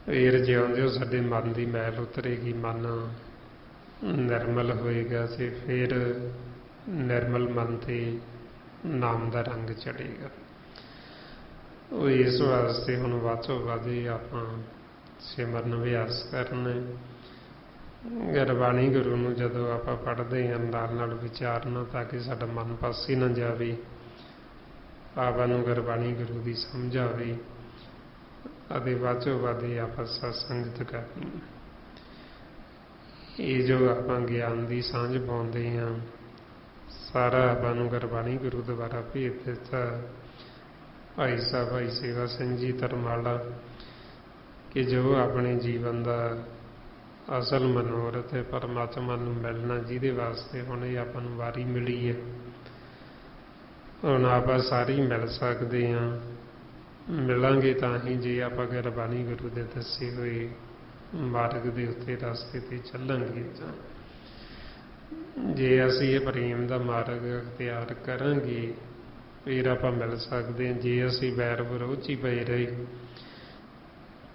ਫਿਰ ਜਿਉਂ-ਜਿਉਂ ਸਾਡੇ ਮਨ ਦੀ ਮੈਲ ਉਤਰੇਗੀ, ਮਨ ਨਿਰਮਲ ਹੋਏਗਾ ਤੇ ਫਿਰ ਨਿਰਮਲ ਮਨ ਤੇ ਨਾਮ ਦਾ ਰੰਗ ਚੜ੍ਹੇਗਾ। ਉਹ ਇਸ ਵਾਸਤੇ ਹੁਣ ਵੱਧ ਤੋਂ ਵੱਧ ਆਪਾਂ ਸਿਮਰਨ ਅਭਿਆਸ ਕਰਨਾ। ਗੁਰਬਾਣੀ ਗੁਰੂ ਨੂੰ ਜਦੋਂ ਆਪਾਂ ਪੜ੍ਹਦੇ ਹਾਂ ਨਾਲ ਵਿਚਾਰਨਾ, ਤਾਂ ਕਿ ਸਾਡਾ ਮਨ ਪਾਸੇ ਨਾ ਜਾਵੇ, ਆਪਾਂ ਨੂੰ ਗੁਰਬਾਣੀ ਗੁਰੂ ਦੀ ਸਮਝ ਆਵੇ ਅਤੇ ਵੱਧ ਤੋਂ ਵੱਧ ਆਪਾਂ ਸਤਸੰਗਤ ਕਰਨੀ। ਇਹ ਜੋ ਆਪਾਂ ਗਿਆਨ ਦੀ ਸਾਂਝ ਪਾਉਂਦੇ ਹਾਂ, ਸਾਰਾ ਆਪਾਂ ਨੂੰ ਗੁਰਬਾਣੀ ਗੁਰੂ ਦੁਆਰਾ ਭੇਜ ਦਿੱਤਾ ਭਾਈ ਸਾਹਿਬ ਭਾਈ ਸੇਵਾ ਸਿੰਘ ਜੀ ਧਰਮਾਲਾ, ਕਿ ਜੋ ਆਪਣੇ ਜੀਵਨ ਦਾ ਅਸਲ ਮਨੋਰਥ ਹੈ, ਪਰਮਾਤਮਾ ਨੂੰ ਮਿਲਣਾ, ਜਿਹਦੇ ਵਾਸਤੇ ਹੁਣ ਇਹ ਆਪਾਂ ਨੂੰ ਵਾਰੀ ਮਿਲੀ ਹੈ। ਹੁਣ ਆਪਾਂ ਸਾਰੇ ਹੀ ਮਿਲ ਸਕਦੇ ਹਾਂ, ਮਿਲਾਂਗੇ ਤਾਂ ਹੀ ਜੇ ਆਪਾਂ ਗੁਰਬਾਣੀ ਗੁਰੂ ਦੇ ਦੱਸੇ ਹੋਏ ਮਾਰਗ ਦੇ ਉੱਤੇ ਰਸਤੇ ਤੇ ਚੱਲਾਂਗੇ। ਤਾਂ ਜੇ ਅਸੀਂ ਇਹ ਪ੍ਰੇਮ ਦਾ ਮਾਰਗ ਅਖਤਿਆਰ ਕਰਾਂਗੇ ਫਿਰ ਆਪਾਂ ਮਿਲ ਸਕਦੇ ਹਾਂ। ਜੇ ਅਸੀਂ ਵੈਰ ਵਿਰੋਧ 'ਚ ਹੀ ਪਏ ਰਹੇ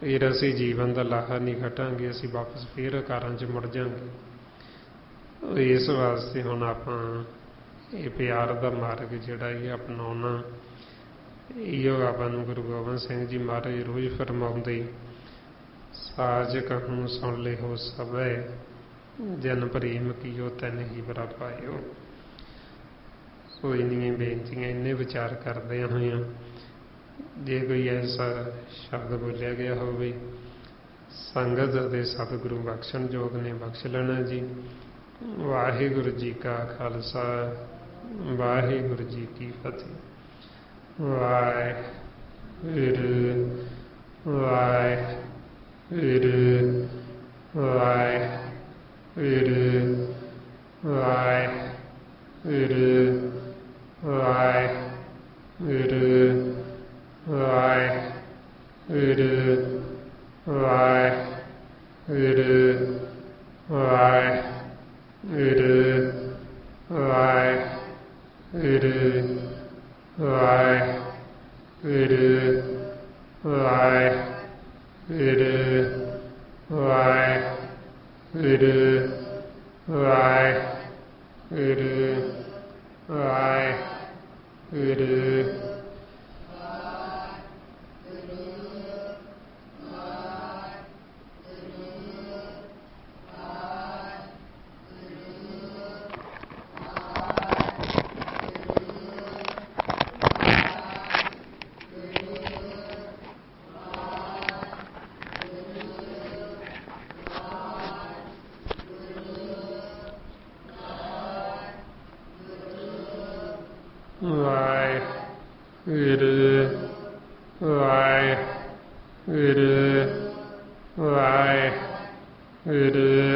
ਫਿਰ ਅਸੀਂ ਜੀਵਨ ਦਾ ਲਾਹਾ ਨਹੀਂ ਖਟਾਂਗੇ, ਅਸੀਂ ਵਾਪਸ ਫਿਰ ਅਕਾਰਾਂ 'ਚ ਮੁੜ ਜਾਵਾਂਗੇ। ਇਸ ਵਾਸਤੇ ਹੁਣ ਆਪਾਂ ਇਹ ਪਿਆਰ ਦਾ ਮਾਰਗ ਜਿਹੜਾ ਇਹ ਅਪਣਾਉਣਾ, ਇਹੋ ਆਪਾਂ ਨੂੰ ਗੁਰੂ ਗੋਬਿੰਦ ਸਿੰਘ ਜੀ ਮਹਾਰਾਜ ਰੋਜ਼ ਫਰਮਾਉਂਦੇ, ਸਾਜ ਕਹੂੰ ਸੁਣ ਲਿਓ ਸਭੈ, ਜਨ ਪ੍ਰੇਮ ਕੀਓ ਤੈਨ ਹੀ ਬਰਾ ਪਾਇਓ। ਸੋ ਇੰਨੀਆਂ ਬੇਨਤੀਆਂ, ਇੰਨੇ ਵਿਚਾਰ ਕਰਦਿਆਂ ਹੋਇਆਂ ਜੇ ਕੋਈ ਐਸਾ ਸ਼ਬਦ ਬੋਲਿਆ ਗਿਆ ਹੋਵੇ, ਸੰਗਤ ਅਤੇ ਸਤਿਗੁਰੂ ਬਖਸ਼ਣ ਯੋਗ ਨੇ ਬਖਸ਼ ਲੈਣਾ ਜੀ। ਵਾਹਿਗੁਰੂ ਜੀ ਕਾ ਖਾਲਸਾ, ਵਾਹਿਗੁਰੂ ਜੀ ਕੀ ਫਤਿਹ। ਵਾਹਿਗੁਰੂ ਵਾਹਿਗੁਰੂ ਵਾਹਿਗੁਰੂ ਵਾਹਿਗੁਰੂ ਵਾਹਿਗੁਰੂ ਵਾਹਿਗੁਰੂ ਵਾਹਿਗੁਰੂ ਵਾਹਿਗੁਰੂ ਵਾਹਿਗੁਰੂ ਵਾਹਿਗੁਰੂ ਵਾਹਿਗੁਰੂ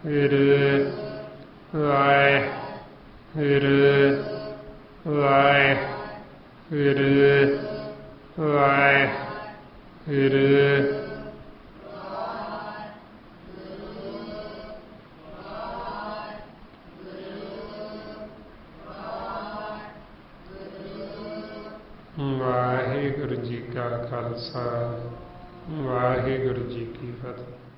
ਵਾਹਿਗੁਰੂ ਵਾਹਿਗੁਰੂ ਵਾਹਿਗੁਰੂ ਵਾਹਿਗੁਰੂ ਜੀ ਕਾ ਖਾਲਸਾ, ਵਾਹਿਗੁਰੂ ਜੀ ਕੀ ਫਤਿਹ।